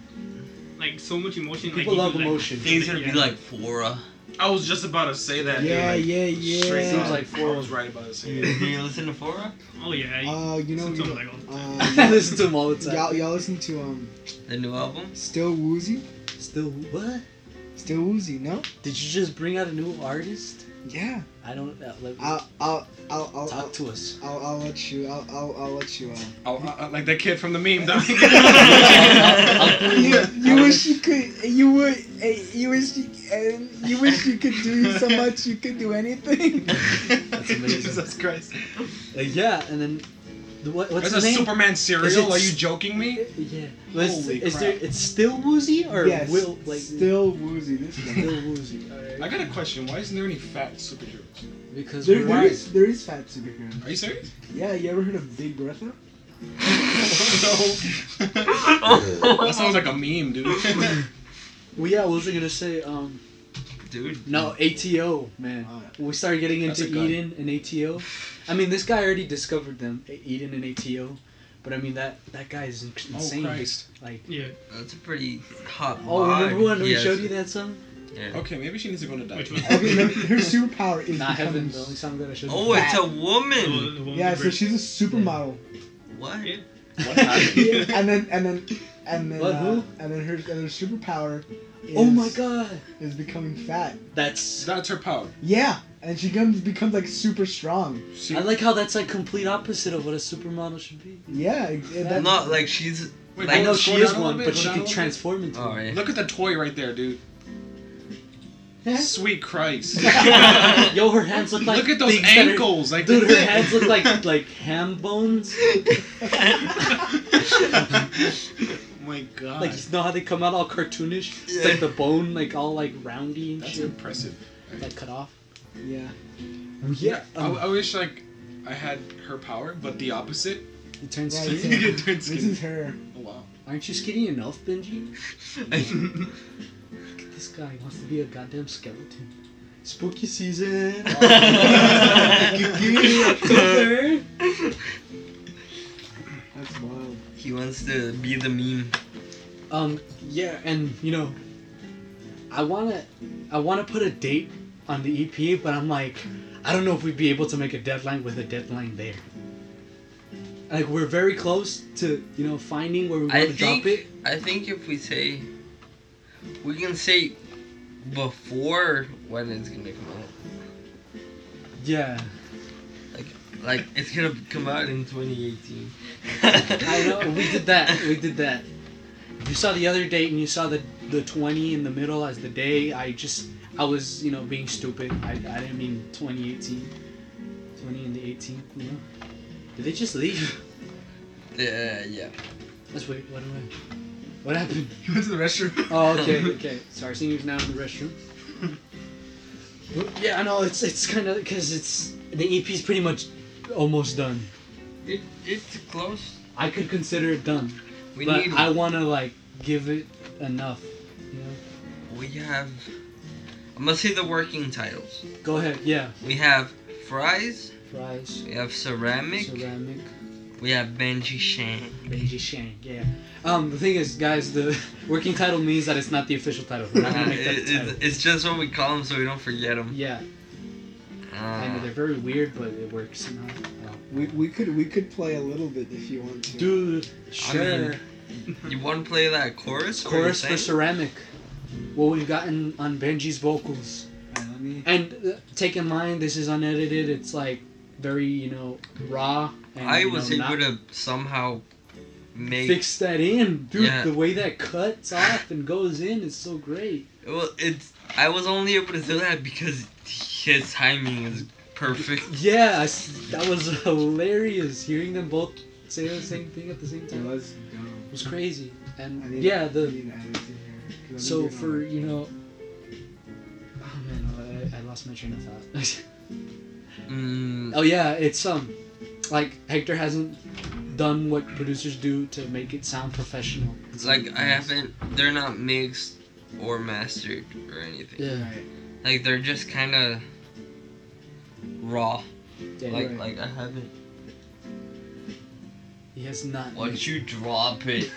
S2: like so much emotion.
S1: People
S2: like,
S1: love
S2: even,
S1: emotion.
S3: Things gonna be
S2: Yeah.
S3: like Fora.
S5: I was just about to say that.
S4: Yeah,
S5: dude, like,
S4: yeah.
S5: Straight
S1: Seems
S5: up.
S1: like
S5: I
S1: four.
S5: was right about to say
S3: Do
S5: it.
S3: you listen to Fora?
S2: Oh yeah.
S4: You know,
S2: Listen to 'em, like, all the time.
S1: I listen to him all the time.
S4: y'all listen to
S3: The new album?
S4: Still Woozy?
S1: Still, what?
S4: Still Woozy? No?
S1: Did you just bring out a new artist?
S4: Yeah.
S1: I don't. Let me
S4: I'll
S1: talk to us.
S4: I'll let you. I'll let you.
S5: Like that kid from the meme. Dog.
S4: You wish you could. You would. You wish. You wish you could do so much. You could do anything.
S1: That's amazing.
S5: Jesus Christ.
S1: Yeah, and then what's
S5: That's
S1: the
S5: a
S1: name?
S5: Superman
S1: Is
S5: cereal.
S1: it
S5: Are you joking me?
S1: Yeah. But
S5: Holy
S1: is
S5: crap.
S1: there? It's still woozy or
S4: Yes.
S1: will like
S4: Still Woozy. This one.
S1: still woozy?
S5: I
S1: Alright.
S5: got a question. Why isn't there any fat superheroes?
S1: Because
S4: There,
S1: we're
S4: there
S1: white.
S4: is fat superheroes.
S5: Are you serious?
S4: Yeah, you ever heard of Big Bertha?
S5: No. That sounds like a meme, dude.
S1: Well, yeah, what was I gonna say?
S3: Dude.
S1: No, ATO, man. When we started getting
S5: That's
S1: into
S5: a gun.
S1: Eden and ATO. I mean, this guy already discovered them, Eden and ATO. But I mean, that guy is insane.
S5: Christ.
S1: Like,
S2: Yeah.
S3: That's a pretty hot
S1: oh,
S3: vibe.
S1: remember when we
S3: Yes.
S1: showed you that song?
S3: Yeah.
S5: Okay, maybe she needs to go to
S2: Which
S5: dive.
S2: one?
S4: Okay, her superpower is
S1: Not heaven.
S4: becoming.
S1: The only song that I should.
S3: Oh, it's a
S2: The
S3: woman.
S2: woman
S4: Yeah, so
S2: with
S4: she's a supermodel.
S3: What?
S2: Yeah.
S5: What happened?
S4: and then
S1: What, who?
S4: and then her superpower is,
S1: Oh my god.
S4: is becoming fat.
S1: That's.
S5: That's her power.
S4: Yeah, and she becomes like super strong.
S5: She,
S1: I like how that's like complete opposite of what a supermodel should be.
S4: Yeah, that,
S3: Not like she's.
S5: Wait,
S3: Like,
S1: I know
S5: go
S1: she
S5: down
S1: is
S5: a little
S1: one,
S5: bit,
S1: but
S5: go
S1: she
S5: down a
S1: could
S5: little
S1: transform into
S3: Oh
S1: one.
S3: yeah.
S5: Look at the toy right there, dude. Sweet Christ.
S1: Yo, her hands look like
S5: Look at those
S1: things that are-
S5: ankles. Like,
S1: Dude, her hands look like ham bones.
S5: Oh my god.
S1: Like, you know how they come out all cartoonish? It's
S3: Yeah.
S1: like the bone, like all like roundy and
S5: That's
S1: shit,
S5: impressive.
S1: like cut off.
S4: yeah.
S1: Yeah,
S5: I wish like I had her power, but the opposite.
S1: it turns
S4: Right,
S1: skinny.
S5: You get turned
S4: This
S5: skinny.
S4: is her.
S5: Oh wow.
S1: Aren't you skinny enough, Benji? Look at this guy. He wants to be a goddamn skeleton. Spooky season. October.
S4: That's wild.
S3: He wants to be the meme.
S1: Yeah, and you know, I wanna put a date on the EP, but I'm like, I don't know if we'd be able to make a deadline with a deadline there. Like, we're very close to, you know, finding where we want to drop it.
S3: I think if we can say before when it's gonna come out.
S1: Yeah.
S3: Like it's gonna come out in 2018.
S1: I know, we did that. You saw the other date and you saw the 20 in the middle as the day. I was, you know, being stupid. I didn't mean 2018. 20 and the 18th, you know? Did they just leave?
S3: Yeah.
S1: Let's wait, what happened?
S5: He went to the restroom.
S1: Oh, okay. So our senior's now in the restroom. Yeah, I know, it's kind of, because the EP's pretty much almost done.
S3: It's close.
S1: I could consider it done.
S3: We
S1: But
S3: need.
S1: I want to, like, give it enough, you know?
S3: We have. I'm gonna say the working titles.
S1: Go ahead, yeah.
S3: We have fries.
S1: Fries,
S3: We have ceramic.
S1: ceramic,
S3: We have Benji Shang.
S1: Benji Shang, yeah. The thing is, guys, the working title means that it's not the official title. We're not gonna make that the title.
S3: It's just what we call them so we don't forget them.
S1: Yeah, I know they're very weird, but it works somehow.
S4: We could play a little bit if you want to.
S1: Dude, sure.
S3: You want to play that chorus?
S1: Chorus
S3: or
S1: for
S3: sing?
S1: ceramic. What we've gotten on Benji's vocals.
S4: Let me.
S1: And take in mind, this is unedited. It's like very, you know, raw. And,
S3: I
S1: you
S3: was
S1: know,
S3: able
S1: not
S3: to somehow make.
S1: fix that in, dude.
S3: Yeah.
S1: The way that cuts off and goes in is so great.
S3: Well, I was only able to do that because his timing is perfect.
S1: Yeah, that was hilarious. Hearing them both say the same thing at the same
S4: It
S1: time
S4: was dumb.
S1: was crazy. And
S4: I need-
S1: yeah,
S4: I
S1: the
S4: need to edit it here, 'cause I'm
S1: so
S4: doing
S1: for
S4: all-
S1: you know. Oh man, I lost my train of thought.
S3: Mm,
S1: Oh yeah, it's like Hector hasn't done what producers do to make it sound professional. It's
S3: like I haven't. They're not mixed or mastered or anything.
S1: Yeah.
S4: Right.
S3: Like they're just kind of raw.
S1: Yeah,
S3: Like I haven't.
S1: he has not.
S3: Once you drop it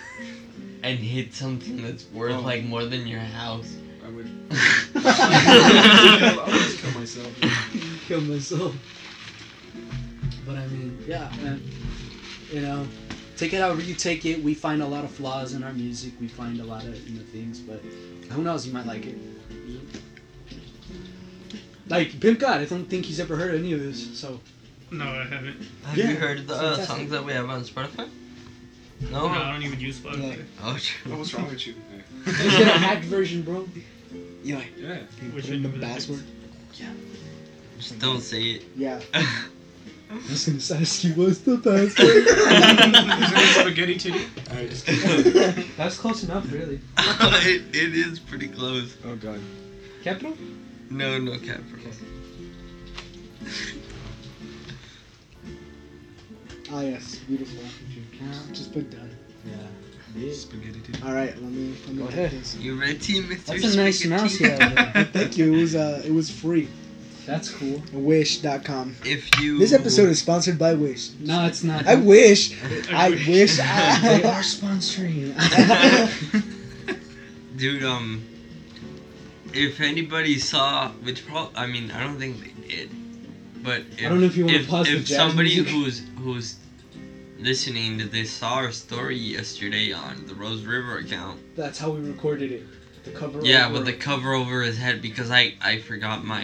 S3: and hit something that's worth
S5: Oh.
S3: like more than your house.
S5: I would.
S3: I
S5: I would just kill myself.
S1: kill myself. But I mean, yeah, man. You know, take it however you take it. We find a lot of flaws in our music. We find a lot of things, but who knows? You might like it. Like PIMPGOD, I don't think he's ever heard any of this. So
S2: No, I haven't.
S3: Have
S1: Yeah,
S3: you heard the
S1: fantastic.
S3: songs that we have on Spotify?
S2: No,
S3: No.
S2: I don't even use Spotify.
S3: Oh, true.
S5: What's wrong with you?
S1: let's get a hacked version, bro.
S4: Yeah.
S5: Yeah.
S4: You
S2: Which
S4: put in the
S2: one was it?
S4: password.
S3: Just don't say it.
S4: Yeah.
S1: I was gonna ask you what's the password.
S5: Is there a spaghetti titty? Alright, just kidding.
S1: That's close enough, really.
S3: it is pretty close.
S5: Oh god.
S1: Capital?
S3: No capital.
S4: Ah yes, beautiful. Just put done.
S1: Yeah.
S5: Spaghetti titty.
S4: All right, let me
S1: Go
S4: get
S1: ahead.
S4: this.
S3: You ready, Mr.
S1: That's a nice
S3: Spaghetti?
S1: mouse you have there.
S4: Thank you. It was free.
S1: That's cool.
S4: Wish.com.
S3: If you.
S4: This episode is sponsored by Wish.
S1: No, it's not.
S4: I wish. I
S2: wish.
S4: wish.
S1: They
S4: I,
S1: are sponsoring.
S3: Dude, if anybody saw, which probably, I mean, I don't think they did, but if,
S1: I don't know if you want to pause the
S3: if
S1: jazz
S3: somebody
S1: music.
S3: who's listening to this saw our story yesterday on the Rose River account.
S1: That's how we recorded it. The cover.
S3: Yeah,
S1: over
S3: with the cover over his head because I forgot my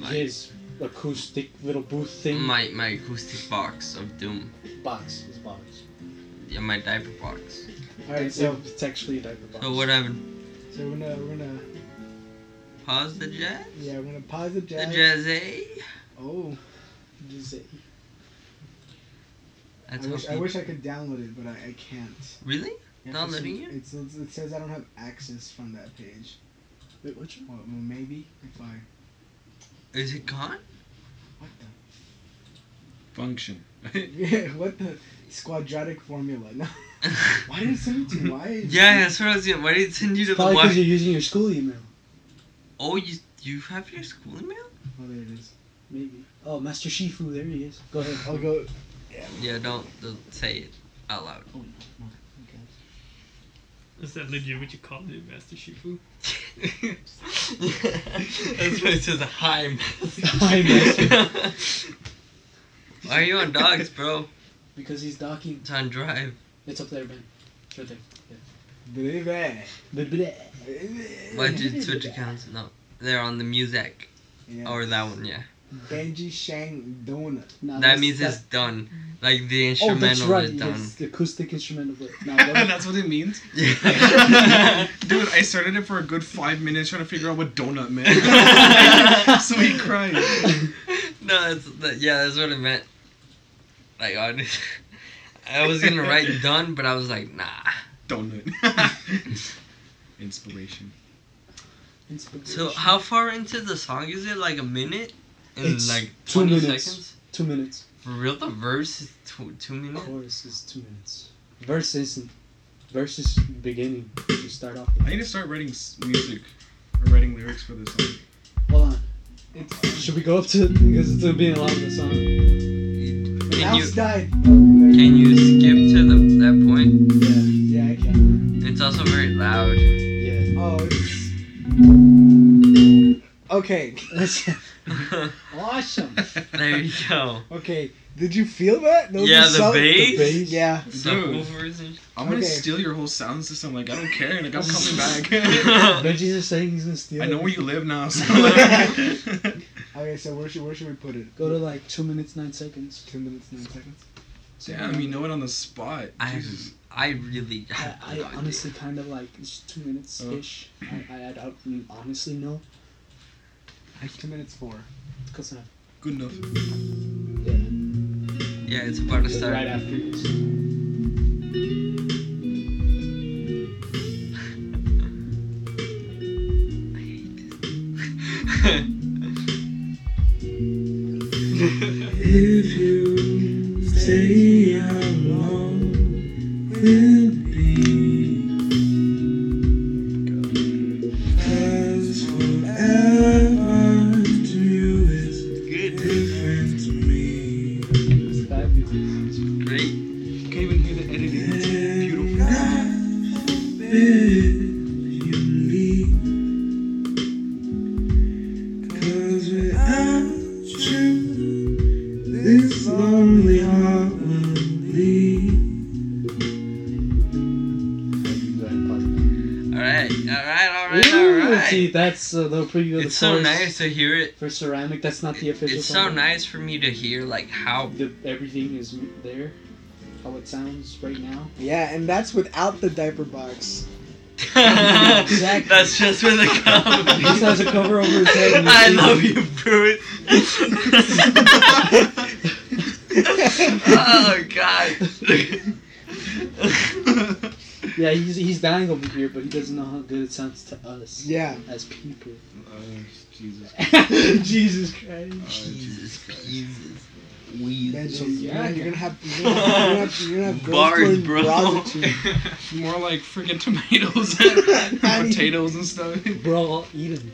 S1: his acoustic little booth thing.
S3: my acoustic box of Doom.
S1: Box. His box.
S3: Yeah, my diaper box.
S4: Alright, so
S1: It's actually a diaper box.
S3: So what happened?
S4: we're gonna
S3: Pause the jazz?
S4: we're gonna pause the
S3: The
S4: jazz.
S3: jazz, eh?
S4: Oh,
S1: Just say-
S3: That's
S4: I wish
S3: how
S4: I could download it, but I can't.
S3: Really?
S4: Yeah,
S3: Not
S4: for some-
S3: letting you?
S4: It says I don't have access from that page.
S1: Wait, what?
S4: Well, maybe if I.
S3: Is it gone?
S4: What the?
S5: Function.
S4: Yeah, what the quadratic formula? No. Why did it send it to me? Why?
S3: Yeah, that's what I was saying. Why did it send you to the
S1: Probably because
S3: one?
S1: you're using your school email.
S3: Oh, you have your school email?
S4: Oh, there it is.
S1: Maybe. Oh, Master Shifu, there he is. Go ahead.
S4: I'll go.
S3: Yeah, don't say it out loud.
S1: Oh, no. Okay.
S2: Is that legit what you call it, Master Shifu?
S3: That's what it says. Hi, Master.
S1: Hi, Master.
S3: Why are you on dogs, bro?
S1: Because he's docking.
S3: It's on drive.
S1: It's up there, man. It's right there.
S4: Baby.
S3: Why'd you switch accounts? No, they're on the music.
S4: Yeah.
S3: Or that one, yeah.
S4: Benji Shang Donut.
S1: No,
S3: That means it's done. Like the
S1: Oh,
S3: instrumental
S1: that's right.
S3: is done.
S1: Yes, the acoustic instrumental. But no, that-
S5: That's what it means.
S3: Yeah.
S5: Dude, I started it for a good 5 minutes trying to figure out what donut meant. So he cried.
S3: No, that's what it meant. Like, I was gonna write done, but I was like, nah.
S5: Donut. Inspiration.
S3: So how far into the song is it? Like a minute? In
S1: It's
S3: like
S1: 2
S3: 20
S1: minutes.
S3: seconds?
S1: 2 minutes.
S3: For real? The verse is two minutes?
S1: Chorus is 2 minutes. Verse isn't. Verse is beginning. You start off.
S5: I need to start writing music or writing lyrics for this song.
S1: Hold on. Should we go up to it? Because it's being a lot of the song.
S3: Can you
S4: Died.
S3: can you skip to that point?
S1: Yeah.
S4: Yeah, I can.
S3: It's also very loud.
S1: Yeah.
S4: Oh, it's. Okay.
S1: Awesome.
S3: There you go.
S4: Okay. Did you feel that? Those
S3: Yeah,
S4: are
S3: the
S4: so-
S3: bass.
S4: The bass. Yeah.
S3: Subwoofers and
S5: I'm gonna
S4: Okay.
S5: steal your whole sound system. Like, I don't care. Like, I'm coming back.
S1: Benji's just saying he's gonna steal
S5: I know
S1: it.
S5: where you live now. So
S4: Okay, so where should we put it?
S1: Go to like 2 minutes 9 seconds.
S4: 2 minutes 9 seconds.
S5: Damn, you know it on the spot.
S3: I
S5: Jesus.
S3: really have
S1: I
S3: no idea.
S1: honestly kind of like it's 2 minutes ish. I don't honestly know.
S4: 2 minutes 4.
S1: It's close enough.
S5: Good enough.
S1: Yeah.
S3: Yeah, it's about to start.
S1: Right after this.
S6: If you stay, how long will it be? 'Cause forever to you is different to me.
S1: It's fabulous.
S3: Great.
S5: Can't even hear the editing. It's beautiful.
S6: God forbid you leave. 'Cause without you, this lonely heart will bleed.
S3: Alright.
S1: See, that's a little pretty good.
S3: It's so nice to hear it.
S1: For ceramic. That's not the official.
S3: It's so
S1: song.
S3: nice for me to hear like how
S1: Everything is there. How it sounds right now.
S4: Yeah, and that's without the diaper box.
S1: Exactly.
S3: That's just for the cover.
S1: He just has a cover over his head. And
S3: I
S1: he's
S3: love
S1: singing.
S3: you, Pruitt. Oh God.
S1: Yeah, he's dying over here, but he doesn't know how good it sounds to us.
S4: Yeah.
S1: As people.
S5: Jesus.
S1: Jesus Christ.
S3: Jesus Christ.
S4: Benji,
S1: yeah.
S4: you're gonna have girls
S3: Bars,
S4: throwing
S3: bro.
S4: bras at you.
S5: More like freaking tomatoes and potatoes and stuff.
S1: Bro, I'll eat him.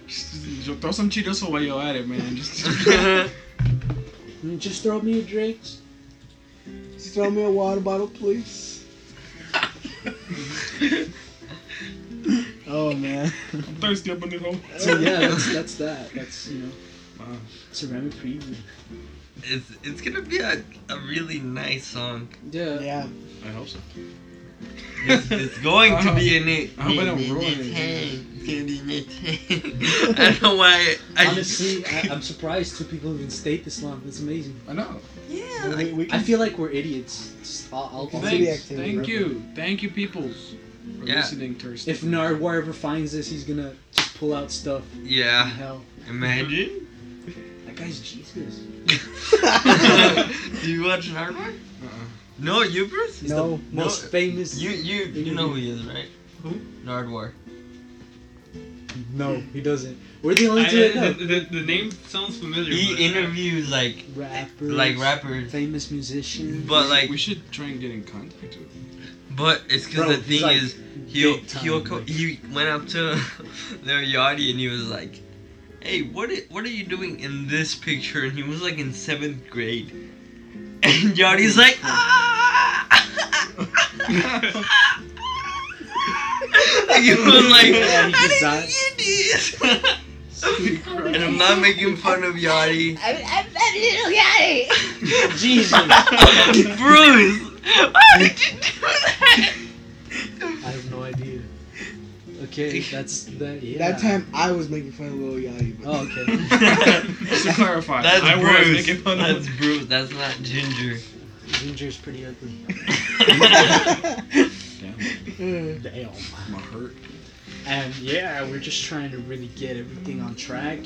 S5: Just throw some Cheetos while you're at it, man.
S1: Just throw me a drink.
S4: Just throw me a water bottle, please. Oh man.
S5: I'm thirsty up in the hole.
S1: So yeah, that's that. That's
S5: Wow.
S1: ceramic preview.
S3: It's gonna be a really nice song.
S1: Yeah.
S4: Yeah.
S5: I hope so.
S3: It's going to be in it.
S5: I hope I don't ruin it.
S3: It's gonna be in it. I don't know why.
S1: Honestly, I'm surprised 2 people even stayed this long. That's amazing.
S5: I know.
S3: Yeah.
S4: We
S1: I
S4: can
S1: feel like we're idiots. I'll
S4: City
S5: Thanks.
S4: activity,
S5: Thank
S4: bro.
S5: you. Thank you, peoples, for
S3: Yeah.
S5: listening to our stuff.
S1: if Nardwar ever finds this, he's gonna just pull out stuff from
S3: Yeah.
S1: hell.
S3: Imagine.
S1: That guy's Jesus.
S3: Do you watch Naruto? No, you Bruce?
S1: He's
S4: No.
S1: the most famous.
S3: You know who he is, right?
S2: Who?
S3: Nardwar.
S1: No, he doesn't. We're the only two that know.
S2: The name sounds familiar.
S3: He
S2: but-
S3: interviews like rappers,
S1: famous musicians.
S3: but like,
S5: we should try and get in contact with him.
S3: but it's because
S1: Bro,
S3: the
S1: he's
S3: thing
S1: like
S3: is,
S1: big time,
S3: he went up to their Yachty and he was like, "Hey, what are you doing in this picture?" And he was like in 7th grade, and Yachty's like, "Ah!" Like, he was like,
S1: Yeah, he
S3: "How
S1: designed-
S3: did you do this?" And I'm not making fun of Yachty.
S1: Jesus.
S3: Bruce, why did you do that?
S1: I have no idea. Okay, that's that. Yeah.
S4: That time I was making fun of Lil Yachty. But
S1: Oh, okay.
S5: Just to clarify,
S3: That's
S5: I was
S3: Bruce.
S5: making fun of
S3: That's
S5: him.
S3: Bruce. That's not Ginger.
S1: Ginger's pretty ugly.
S5: Damn,
S1: Damn.
S5: my hurt.
S1: And yeah, we're just trying to really get everything on track,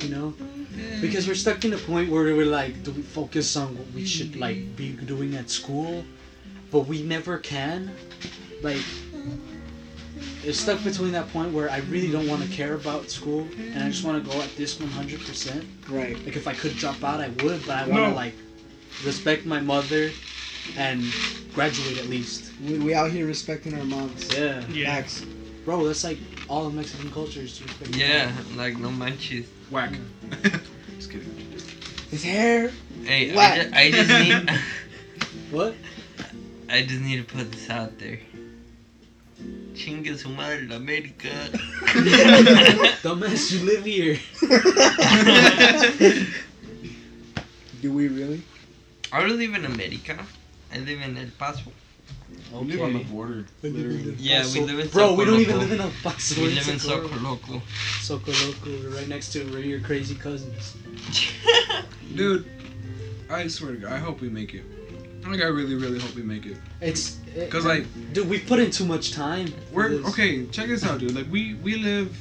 S1: because we're stuck in a point where we're like, do we focus on what we should like be doing at school, but we never can. Like, it's stuck between that point where I really don't want to care about school and I just want to go at this 100%.
S4: right.
S1: Like, if I could drop out, I would, but I want to like respect my mother and graduate at least.
S4: We out here respecting our moms.
S1: Yeah.
S2: Yeah.
S4: Facts.
S1: Bro, that's like all of Mexican culture is to respect your
S3: Yeah,
S1: mom.
S3: like no manches.
S5: Whack. Just kidding.
S4: His hair.
S3: Hey,
S4: What?
S3: I just need
S1: What?
S3: I just need to put this out there. Chinga su madre la America.
S1: Dumbass, you live here.
S4: Do we really?
S3: I don't live in America. I live in El Paso.
S5: We live on the border, literally.
S3: Yeah, we live in
S1: Bro, we don't
S3: Socoloco.
S1: even live in El Paso.
S3: We
S1: we're
S3: live in
S1: Socorro.
S3: Socoloco.
S1: Socoloco. We're right next to where your crazy cousins.
S5: Dude, I swear to God, I hope we make it. Like, I really, really hope we make it.
S1: Because
S5: like,
S1: dude, we put in too much time. for
S5: We're
S1: this.
S5: okay. Check this out, dude. Like, we live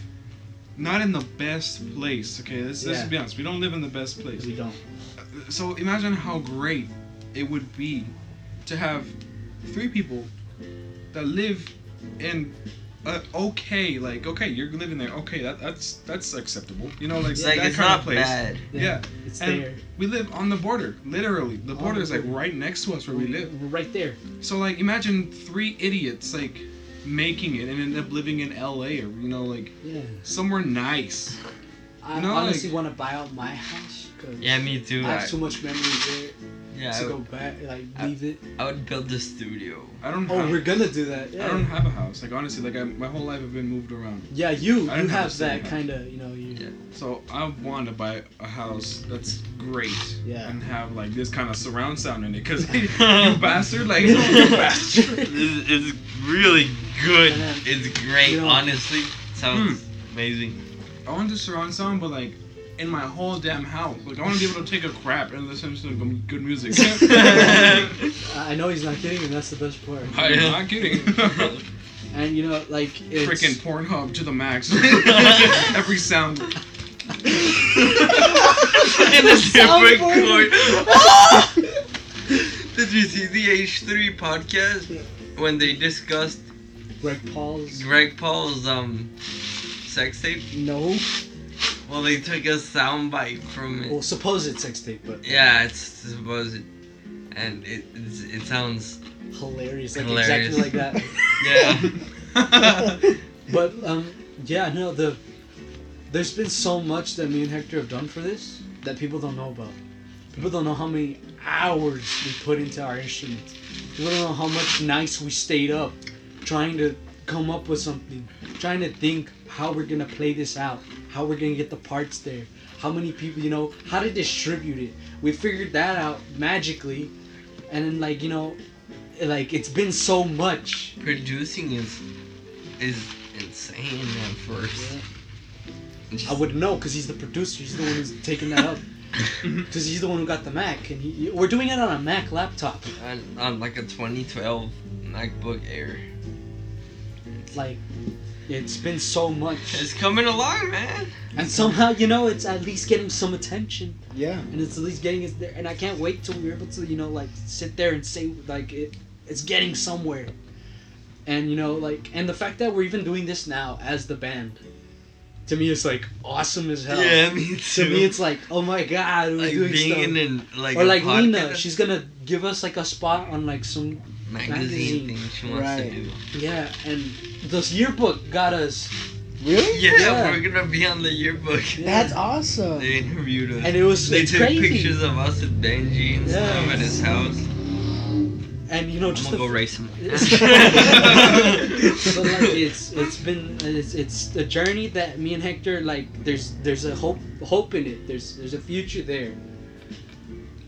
S5: not in the best place. Okay, let's
S1: Yeah.
S5: be honest. We don't live in the best place.
S1: We don't.
S5: So imagine how great it would be to have 3 people that live in okay, you're living there. Okay, that's acceptable. Like
S3: It's
S5: that
S3: like it's
S5: kind
S3: not
S5: of place.
S3: bad.
S5: Yeah.
S1: It's
S5: And
S1: there.
S5: we live on the border, literally. The
S1: On
S5: border
S1: the
S5: is like
S1: border.
S5: right next to us where we live.
S1: We're right there.
S5: So like, imagine 3 idiots like making it and end up living in LA or
S1: Yeah.
S5: somewhere nice.
S1: I
S5: know,
S1: honestly want to buy out my house because
S3: Yeah, me too.
S1: I have too much memories there
S3: Yeah,
S1: to go back, leave it.
S3: I would build a studio.
S5: I don't.
S1: Oh,
S5: have,
S1: we're gonna do that. Yeah.
S5: I don't have a house. Like honestly, my whole life I've been moved around.
S1: Yeah, you
S5: I don't have a
S1: have
S5: steady
S1: that
S5: house.
S1: kind of, you.
S3: Yeah.
S5: So I want to buy a house that's great.
S1: Yeah.
S5: And have like this kind of surround sound in it, cause you bastard, like you bastard.
S3: It's really good.
S1: And then,
S3: It's great,
S1: you know-
S3: honestly. Sounds amazing.
S5: I want the surround sound, but like in my whole damn house. Like I want to be able to take a crap and listen to some good music.
S1: I know he's not kidding, and that's the best part.
S5: I'm not kidding.
S1: And like it's
S5: Freaking Pornhub to the max. Every sound.
S3: In a different coin. Did you see the H3 podcast when they discussed
S1: Greg Paul's.
S3: Greg Paul's sex tape?
S1: No.
S3: Well, they took a soundbite from it.
S1: Well, supposed sex tape, but
S3: Yeah, it's supposed, and it sounds
S1: hilarious. Like
S3: Hilarious.
S1: exactly like that.
S3: yeah.
S1: But yeah, no, there's been so much that me and Hector have done for this that people don't know about. People don't know how many hours we put into our instruments. People don't know how much nights we stayed up trying to come up with something, trying to think how we're gonna play this out, how we're gonna get the parts there, how many people, you know, how to distribute it. We figured that out magically, and then like, you know, like it's been so much.
S3: Producing is insane at first.
S1: I wouldn't know because he's the producer. He's the one who's taking that up. Because he's the one who got the Mac, and we're doing it on a Mac laptop.
S3: On like a 2012 MacBook Air.
S1: Like, it's been so much,
S3: It's coming along, man.
S1: and somehow, you know, it's at least getting some attention,
S4: Yeah.
S1: and it's at least getting us there. And I can't wait till we're able to, you know, like sit there and say like it's getting somewhere. And you know, like, and the fact that we're even doing this now as the band, to me, it's like awesome as hell.
S3: Yeah, me too.
S1: To me, it's like, oh my god, we're
S3: like
S1: doing
S3: being
S1: stuff.
S3: in like
S1: Or
S3: a
S1: like Lena,
S3: podcast
S1: she's gonna give us like a spot on like some
S3: magazine thing she wants
S4: Right.
S3: to do.
S1: yeah, and this yearbook got us,
S4: Really?
S3: Yeah,
S1: Yeah.
S3: we're gonna be on the yearbook.
S4: That's awesome.
S3: They interviewed us.
S1: and it was
S3: They
S1: it's
S3: took
S1: crazy.
S3: pictures of us with Benji and
S1: Yeah.
S3: stuff at his house.
S1: And you know,
S3: I'm
S1: just
S3: gonna
S1: the
S3: go race him.
S1: but like it's been a journey that me and Hector, like, there's a hope in it. There's a future there.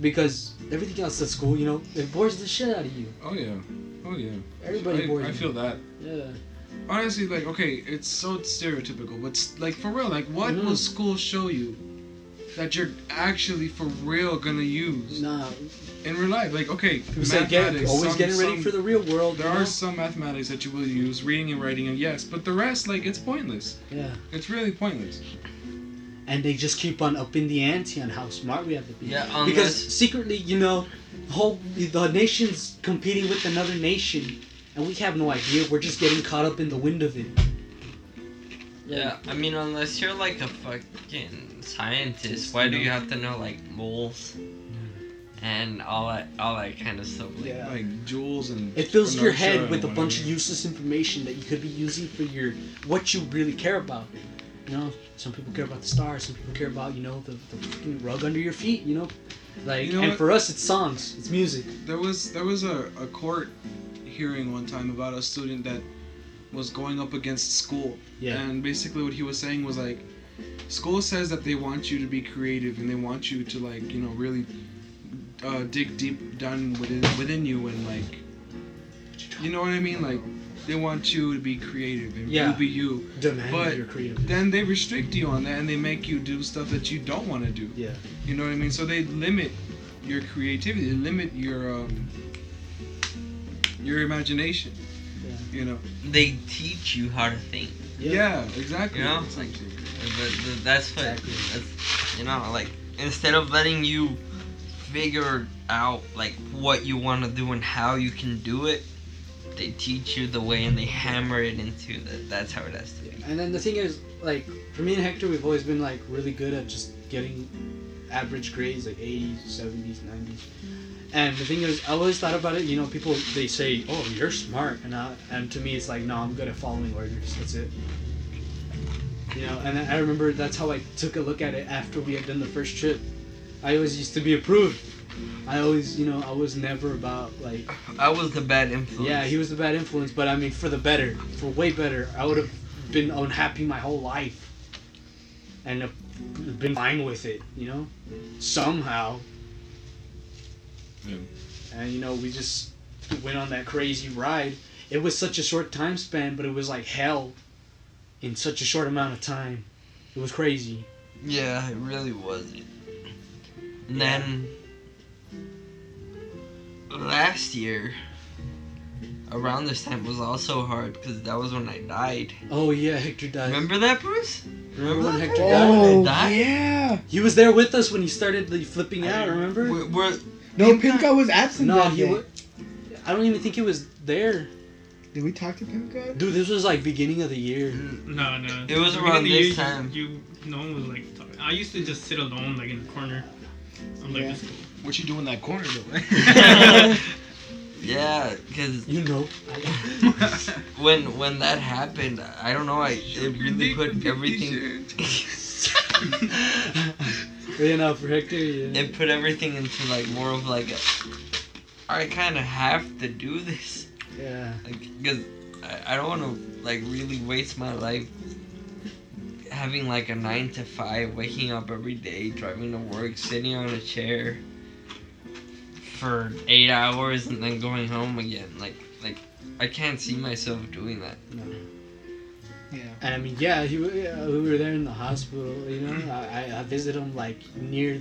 S1: Because everything else at school, you know, it bores the shit out of you.
S5: Oh yeah. Oh yeah.
S1: Everybody bores
S5: I
S1: you.
S5: feel that.
S1: Yeah.
S5: Honestly, like, okay, it's so stereotypical, but like for real, like, what
S1: Mhm.
S5: will school show you that you're actually for real gonna use
S1: Nah.
S5: in real life? Like, okay,
S1: People say always getting ready for the real world.
S5: There
S1: you know?
S5: are some mathematics that you will use, reading and writing, and yes, but the rest, like, it's pointless.
S1: Yeah.
S5: It's really pointless.
S1: And they just keep on upping the ante on how smart we have to be.
S3: Yeah,
S1: Because
S3: unless
S1: secretly, you know, the nation's competing with another nation, and we have no idea. We're just getting caught up in the wind of it.
S3: yeah, I mean unless you're like a fucking scientist, why do you have to know like moles and all that kind of stuff? Like,
S1: Yeah.
S5: Like jewels and.
S1: It fills your
S5: inertia
S1: head
S5: and
S1: with a bunch of
S5: whatever.
S1: useless information that you could be using for what you really care about. You know, some people care about the stars, some people care about, you know, the fucking rug under your feet, you know? Like,
S5: You know
S1: and
S5: what?
S1: for us, it's songs, it's music.
S5: There was a court hearing one time about a student that was going up against school.
S1: Yeah.
S5: And basically what he was saying was like, school says that they want you to be creative and they want you to, like, you know, really dig deep down within you and, like, you know what I mean? Like, they want you to be creative and
S1: Yeah.
S5: you be you.
S1: Demand
S5: But
S1: your creativity.
S5: Then they restrict you on that and they make you do stuff that you don't want to do.
S1: Yeah.
S5: You know what I mean? So they limit your creativity, they limit your imagination.
S1: Yeah.
S5: You know?
S3: they teach you how to think.
S5: Yeah, exactly.
S3: You know?
S5: It's like,
S3: That's what.
S1: Exactly.
S3: That's, you know, like instead of letting you figure out like what you want to do and how you can do it, they teach you the way and they hammer it into that. That's how it has to be.
S1: And then the thing is, like, for me and Hector, we've always been, like, really good at just getting average grades, like 80s, 70s, 90s. And the thing is, I always thought about it, you know, people, they say, oh, you're smart. And to me, it's like, no, I'm good at following orders. That's it. You know, and I remember that's how I took a look at it after we had done the first trip. I always used to be approved. I always, you know, I was never about, like...
S3: I was the bad influence.
S1: Yeah, he was the bad influence, but I mean, for the better. For way better. I would have been unhappy my whole life. And have been fine with it, you know? Somehow.
S5: Yeah.
S1: And, you know, we just went on that crazy ride. It was such a short time span, but it was like hell in such a short amount of time. It was crazy.
S3: Yeah, it really was. And
S1: Yeah.
S3: then last year, around this time was also hard because that was when I died.
S1: Oh, yeah, Hector died.
S3: Remember that, Bruce?
S1: Remember when
S3: that?
S1: Hector died?
S4: Oh,
S3: died?
S4: yeah.
S1: He was there with us when he started like, flipping out, remember?
S3: We're
S4: No, PIMPGOD was absent
S1: No,
S4: that
S1: he
S4: day.
S1: was... I don't even think he was there.
S4: Did we talk to PIMPGOD?
S1: Dude, this was like beginning of the year.
S2: No.
S3: It was
S2: Beginning
S3: around
S2: of the year,
S3: this time.
S2: No one was like talking. I used to just sit alone, like in the corner. I'm like,
S4: Yeah.
S2: this.
S5: what you do in that corner though?
S3: yeah, because
S1: You know.
S3: when that happened, I don't know. It really put everything.
S1: You know, for Hector, yeah.
S3: It put everything into like more of like a. I kind of have to do this.
S1: Yeah.
S3: Like, because I don't want to like really waste my life having like a 9 to 5, waking up every day, driving to work, sitting on a chair for 8 hours, and then going home again. Like I can't see myself doing that.
S1: No.
S4: Yeah.
S1: And I mean, yeah, we were there in the hospital. You know, I visited him like near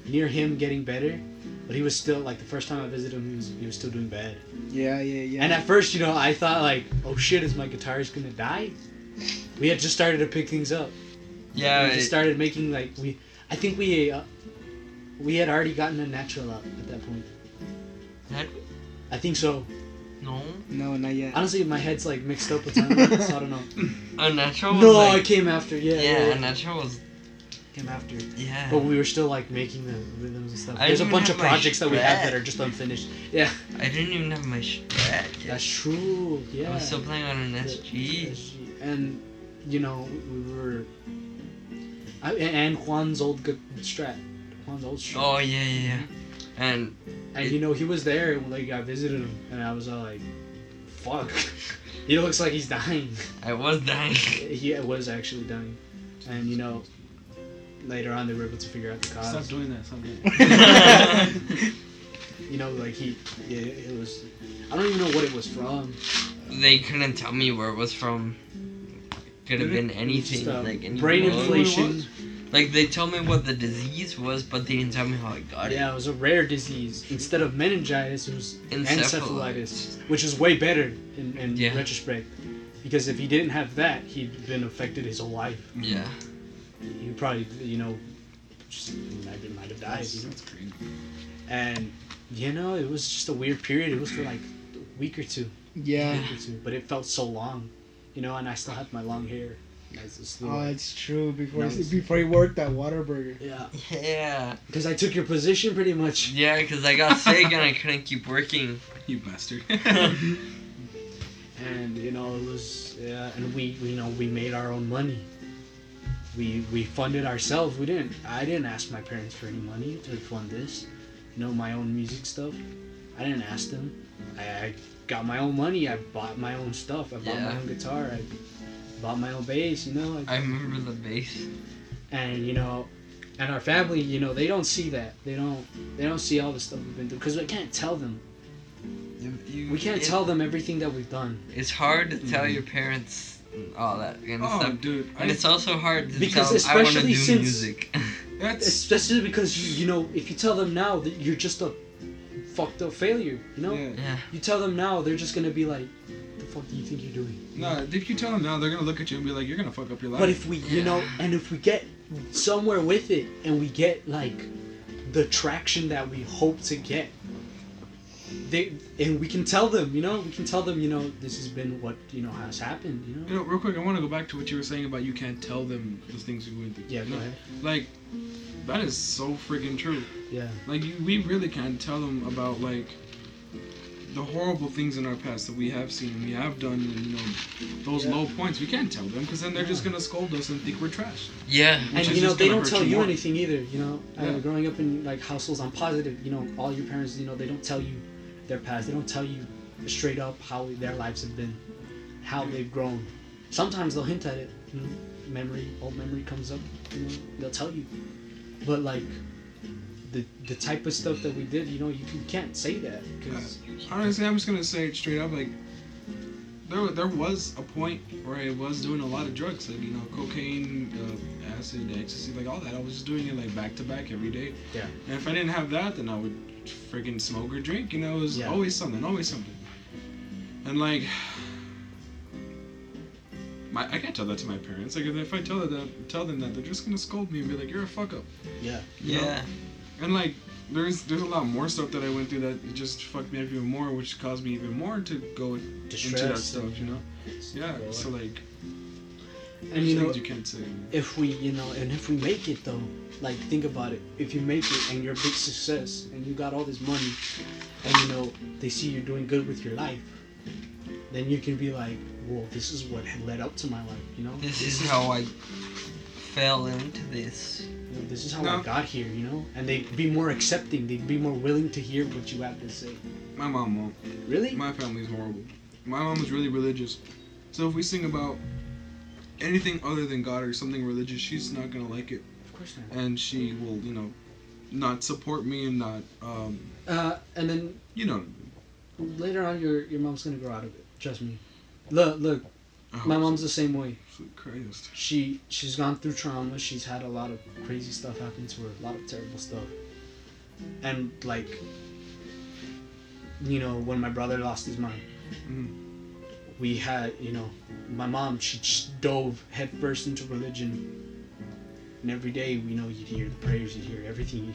S1: near him getting better, but he was still like the first time I visited him, he was still doing bad.
S4: Yeah.
S1: And at first, I thought like, oh shit, is my guitarist gonna die? We had just started to pick things up.
S3: Yeah.
S1: We just started making like I think we had already gotten a natural out at that point.
S3: Had
S1: I think so.
S3: No.
S4: No, not yet.
S1: Honestly, my head's like mixed up with time, so I don't know.
S3: Unnatural was
S1: No,
S3: like,
S1: I came after. Yeah.
S3: Unnatural was
S1: Came after.
S3: yeah.
S1: But we were still like making the rhythms and stuff.
S3: I
S1: There's a
S3: didn't
S1: bunch
S3: have
S1: of
S3: my
S1: projects that we have
S3: Strat.
S1: that are just unfinished. Yeah.
S3: I didn't even have my Strat yet.
S1: That's true. Yeah.
S3: I was still playing on an
S1: The
S3: SG.
S1: SG. And we were. And Juan's old Strat. Juan's old Strat.
S3: Oh yeah. And
S1: And he was there. And, like I visited him, and I was all like, "Fuck." He looks like he's dying.
S3: I was dying.
S1: He was actually dying, and later on they were able to figure out the cause.
S5: Stop doing that. Stop doing that.
S1: It was. I don't even know what it was from.
S3: They couldn't tell me where it was from. Could have been anything,
S1: Just,
S3: like any
S1: brain
S3: bug.
S1: inflation.
S3: Like they told me what the disease was, but they didn't tell me how I got it.
S1: Yeah, it was a rare disease. Instead of meningitis, it was encephalitis, which is way better in
S3: Yeah.
S1: retrospect. Because if he didn't have that, he'd been affected his whole life.
S3: Yeah.
S1: He probably, just might have died.
S5: That's crazy.
S1: And it was just a weird period. It was for like a week or two.
S4: Yeah.
S1: But it felt so long, and I still had my long hair. And I was still,
S4: Oh, it's true. Before
S1: Nice.
S4: before he worked at Whataburger.
S1: yeah,
S3: Yeah.
S1: because I took your position pretty much.
S3: Yeah, because I got sick and I couldn't keep working.
S5: You bastard.
S1: And it was and we made our own money. We funded ourselves. I didn't ask my parents for any money to fund this. My own music stuff. I didn't ask them. I got my own money. I bought my own stuff. I bought my
S3: Yeah.
S1: own guitar. I bought my own bass.
S3: I remember the bass.
S1: And and our family, they don't see that. They don't see all the stuff we've been through because we can't tell them. We can't tell them everything that we've done.
S3: It's hard to tell your parents all that kind of
S5: Oh,
S3: stuff.
S5: dude.
S3: And it's also hard to
S1: Because
S3: tell them I want to
S1: especially
S3: do
S1: since-
S3: music.
S5: That's
S1: Especially because if you tell them now that you're just a fucked up failure,
S5: yeah.
S3: Yeah.
S1: You tell them now, they're just gonna be like, "The fuck do you think you're doing?"
S5: No, if you tell them now, they're gonna look at you and be like, "You're gonna fuck up your life."
S1: But if we, and if we get somewhere with it, and we get like the traction that we hope to get, and we can tell them, this has been what has happened,
S5: Real quick, I want to go back to what you were saying about you can't tell them the things you went through.
S1: Yeah, go ahead.
S5: Like, that is so freaking true.
S1: Yeah.
S5: Like, we really can't tell them about, like, the horrible things in our past that we have seen, we have done, and, those low points. We can't tell them, because then they're just going to scold us and think we're trash.
S3: Yeah.
S1: And
S5: Which is just
S1: they
S5: gonna
S1: don't
S5: hurt
S1: tell you
S5: more.
S1: anything either,
S5: Yeah.
S1: growing up in like households, I'm positive, all your parents, they don't tell you their past. They don't tell you straight up how their lives have been, how they've grown. Sometimes they'll hint at it, old memory comes up, they'll tell you. But like the type of stuff that we did, you can't say that because
S5: Honestly, I'm just going to say it straight up, like, there was a point where I was doing a lot of drugs, like, cocaine, acid, ecstasy, like all that. I was just doing it like back to back every day.
S1: Yeah.
S5: And if I didn't have that, then I would friggin' smoke or drink. It was always something, always something. And like, I can't tell that to my parents. Like, if I tell them that, they're just gonna scold me and be like, "You're a fuck up."
S1: yeah.
S5: You know?
S3: Yeah.
S5: And like, there's a lot more stuff that I went through that just fucked me up even more, which caused me even more to go into that
S1: Distress
S5: stuff.
S1: and-
S5: Yeah. So like,
S1: And
S5: things you can't say.
S1: if we and if we make it though, like think about it, if you make it and you're a big success and you got all this money and they see you're doing good with your life, then you can be like, well, this is what had led up to my life,
S3: This is how I fell into this.
S1: this is how
S5: No.
S1: I got here, and they'd be more accepting, they'd be more willing to hear what you have to say.
S5: My mom won't.
S1: Really?
S5: My family's horrible. my mom is really religious. So if we sing about anything other than God or something religious, she's not gonna like it.
S1: Of course not.
S5: And she will, not support me and not,
S1: And then later on, your mom's gonna grow out of it. Trust me. Look. My mom's the same way.
S5: Christ.
S1: She's gone through trauma. She's had a lot of crazy stuff happen to her. A lot of terrible stuff. And like, when my brother lost his mind, we had, my mom, she just dove headfirst into religion. And every day, you'd hear the prayers, you'd hear everything,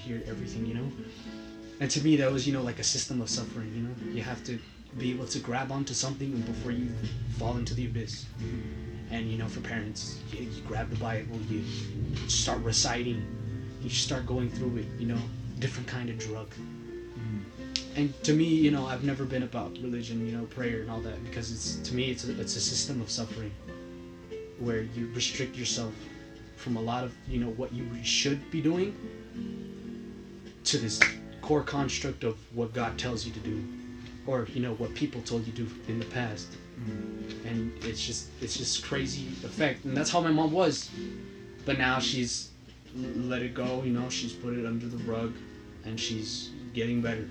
S1: And to me, that was, like a system of suffering, You have to be able to grab onto something before you fall into the abyss. And, for parents, you grab the Bible, you start reciting, you start going through it, different kind of drug. And to me, I've never been about religion, prayer and all that, because to me, it's a system of suffering where you restrict yourself from a lot of, what you should be doing to this core construct of what God tells you to do, or, what people told you to do in the past. And it's just crazy effect. And that's how my mom was. But now she's let it go, she's put it under the rug, and she's getting better.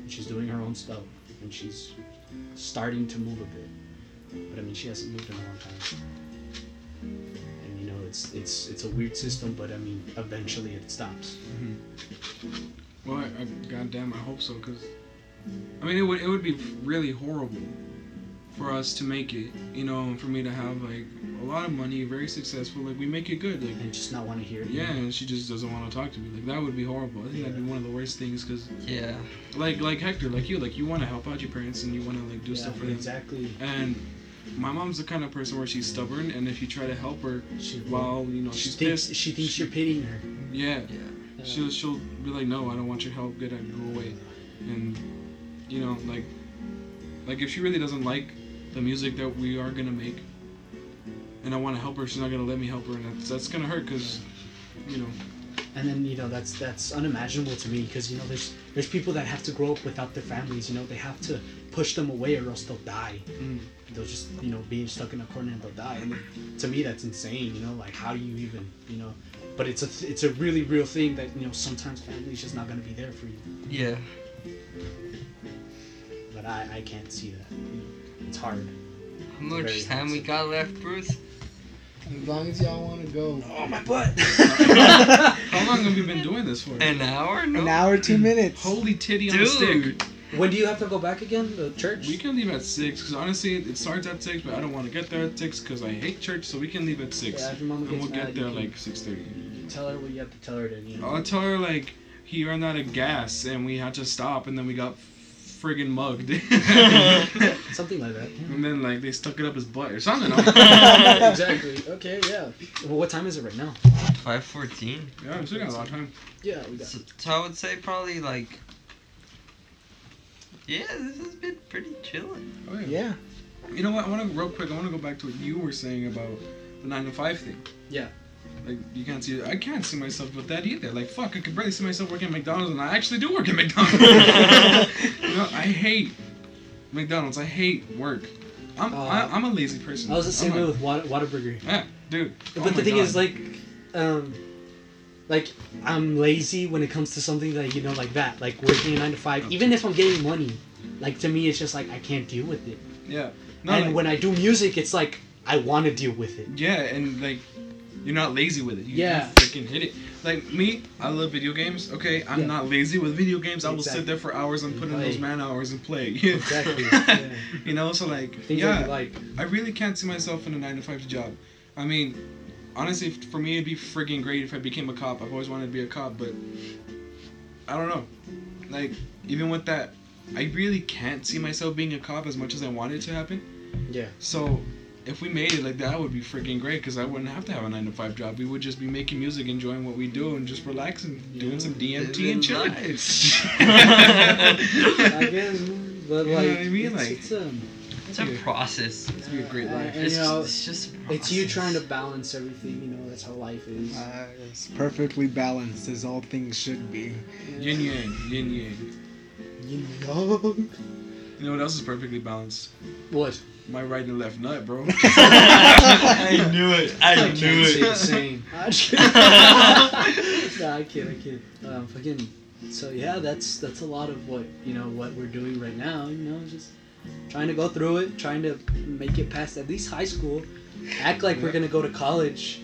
S1: She's doing her own stuff, and she's starting to move a bit. But I mean, she hasn't moved in a long time. And it's a weird system, but I mean, eventually it stops.
S5: Well, goddamn, I hope so, because I mean, it would be really horrible for us to make it, and for me to have like a lot of money, very successful, like we make it good, like,
S1: and just not want to hear it.
S5: Yeah, and she just doesn't want to talk to me. Like that would be horrible. I think that'd be one of the worst things, because like Hector, like you want to help out your parents and you want to like do stuff for them.
S1: Exactly.
S5: And my mom's the kind of person where she's stubborn, and if you try to help her while she's pissed,
S1: she thinks you're pitying her.
S5: Yeah. She'll be like, no, I don't want your help. Get out, go away. And like if she really doesn't like the music that we are gonna make, and I want to help her, she's not gonna let me help her, and that's gonna hurt, because
S1: And then that's unimaginable to me, because there's people that have to grow up without their families. They have to push them away, or else they'll die. They'll just being stuck in a corner and they'll die. And to me, that's insane. Like, how do you even But it's a really real thing that sometimes family's just not gonna be there for you.
S3: Yeah.
S1: But I can't see that. It's hard.
S3: How much time we got left, Bruce?
S4: As long as y'all want to go.
S1: Oh, my butt!
S5: How long have we been doing this for?
S3: An hour? No.
S4: An hour, 2 minutes.
S5: Holy titty on a stick.
S1: When do you have to go back again? The church?
S5: We can leave at 6, because honestly, it starts at 6, but I don't want to get there at 6, because I hate church, so we can leave at 6.
S1: Yeah, if your mama
S5: and we'll
S1: gets
S5: get
S1: mad,
S5: there like 6:30.
S1: You tell her what you have to tell her to,
S5: I'll tell her, like, he ran out of gas, and we had to stop, and then we got friggin' mugged.
S1: Something like that.
S5: And then, like, they stuck it up his butt or something.
S1: Exactly. Okay, yeah. Well, what time is it right now?
S3: 5:14.
S5: Yeah, we still got a lot of time.
S1: Yeah, we got
S3: So I would say probably like. Yeah, this has been pretty chilling.
S5: Oh,
S4: Yeah.
S5: You know what? I want to go back to what you were saying about the 9 to 5 thing.
S1: Yeah.
S5: Like, I can't see myself with that either. Like, fuck, I could barely see myself working at McDonald's, and I actually do work at McDonald's. I hate McDonald's. I hate work. I'm a lazy person.
S1: I was the same way with Whataburger.
S5: Yeah, dude.
S1: But the thing is, like, I'm lazy when it comes to something that, like that. Like, working a 9 to 5. Even if I'm getting money, like, to me, it's just like, I can't deal with it.
S5: Yeah.
S1: And when I do music, it's like, I want to deal with it.
S5: Yeah, and, like, you're not lazy with it. You
S1: Yeah.
S5: freaking hit it. Like, me, I love video games, okay? I'm not lazy with video games. I will sit there for hours and put in those man hours and play.
S1: Exactly. Yeah.
S5: So, like,
S1: Things that you like.
S5: I really can't see myself in a 9 to 5 job. I mean, honestly, for me, it'd be friggin' great if I became a cop. I've always wanted to be a cop, but I don't know. Like, even with that, I really can't see myself being a cop as much as I want it to happen.
S1: Yeah.
S5: So, if we made it like that, would be freaking great, because I wouldn't have to have a 9 to 5 job. We would just be making music, enjoying what we do, and just relaxing, doing some DMT and chilling.
S1: I guess, but like,
S5: you know what I mean?
S3: It's a process.
S5: It's be a great life.
S1: And,
S3: It's just a process.
S1: it's you trying to balance everything. That's how life is.
S4: It's perfectly balanced, as all things should be.
S5: Yin yang, yin yang.
S1: Yin yang.
S5: You know what else is perfectly balanced?
S1: What?
S5: My right and left nut, bro.
S3: I knew it. I
S1: can't
S3: knew
S1: say the
S3: it.
S1: same. Nah, I kid. Fucking. So yeah, that's a lot of what what we're doing right now. Just trying to go through it, trying to make it past at least high school. Act like we're gonna go to college.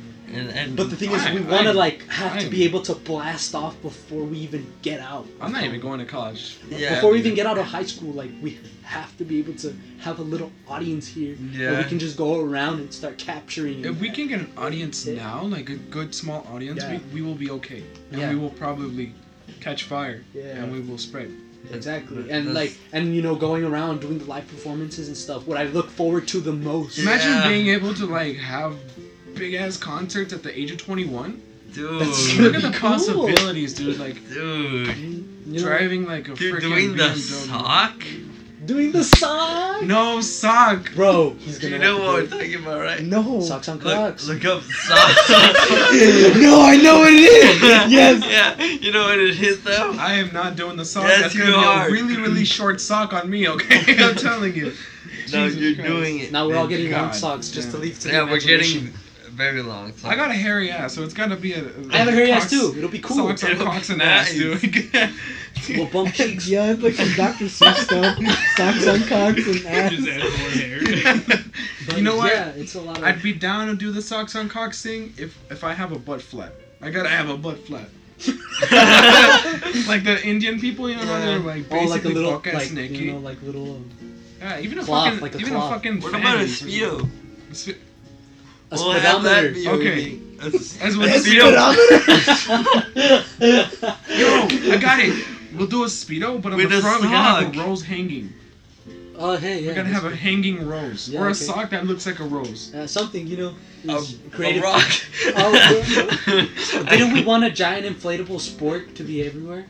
S1: But the thing is, we want to have to be able to blast off before we even get out.
S5: I'm not even going to college.
S3: Yeah,
S1: Before we even get out of high school, we have to be able to have a little audience here where we can just go around and start capturing.
S5: If we can get an audience now, like a good small audience, we will be okay. And we will probably catch fire.
S1: Yeah.
S5: And we will spread.
S1: Exactly. And going around doing the live performances and stuff, what I look forward to the most.
S5: Imagine being able to have big ass concerts at the age of 21.
S3: Dude,
S5: Look at the
S1: cool.
S5: possibilities, dude.
S3: dude,
S5: Driving a
S3: you're
S5: freaking
S3: doing the
S5: BMW.
S3: sock?
S1: Doing the sock.
S5: No sock.
S1: Bro, he's gonna.
S3: You know what we're talking about, right?
S4: No.
S1: Socks on Crocs.
S3: Look up sock.
S4: No, I know what it is. Yes.
S3: Yeah, you know what it is though?
S5: I am not doing the sock.
S3: Yes,
S5: That's
S3: you
S5: gonna
S3: are.
S5: be a really, really short sock on me. Okay, I'm telling you.
S3: No,
S5: Jesus
S3: you're
S5: Christ.
S3: doing it.
S1: Now we're all getting long
S5: God
S1: socks just to
S5: damn.
S1: leave to the
S3: Yeah, we're
S1: imagination.
S3: getting very long. So.
S5: I got a hairy ass, so it's gotta be a.
S1: I have a hairy ass
S5: Crocs-
S1: too. It'll be cool.
S5: Socks on
S3: It'll
S5: Crocs
S3: be
S5: and ass,
S3: nice.
S5: dude.
S1: We'll bump cheeks.
S4: Yeah, it's like some Dr. Seuss stuff. Socks on cocks and ass.
S2: Just add more hair.
S1: But
S5: You know what?
S1: Yeah, it's a lot of.
S5: I'd be down to do the socks on Cox thing if I have a butt flap. I gotta have a butt flap. Like the Indian people,
S3: Yeah.
S5: they're basically
S1: like a little,
S5: buck ass naked.
S1: like little.
S5: Even a
S1: cloth,
S5: fucking,
S1: like a
S5: even
S1: cloth.
S5: a fucking.
S3: What about a
S5: fanny.
S3: speedo?
S5: Spe-
S1: A
S3: We'll have that
S1: speedometer.
S3: be
S5: Okay.
S3: a
S5: As with
S4: A
S5: a speedo.
S4: speedometer?
S5: Yo, I got it. We'll do a speedo, but on
S3: With
S5: the
S3: a
S5: front we gotta have a
S3: sock.
S5: rose hanging.
S1: Oh hey, yeah.
S5: We're gonna have a hanging rose
S1: Yeah,
S5: or a
S1: okay.
S5: sock that looks like a rose.
S1: Something
S3: a
S1: creative.
S3: rock.
S1: Didn't we want a giant inflatable spork to be everywhere?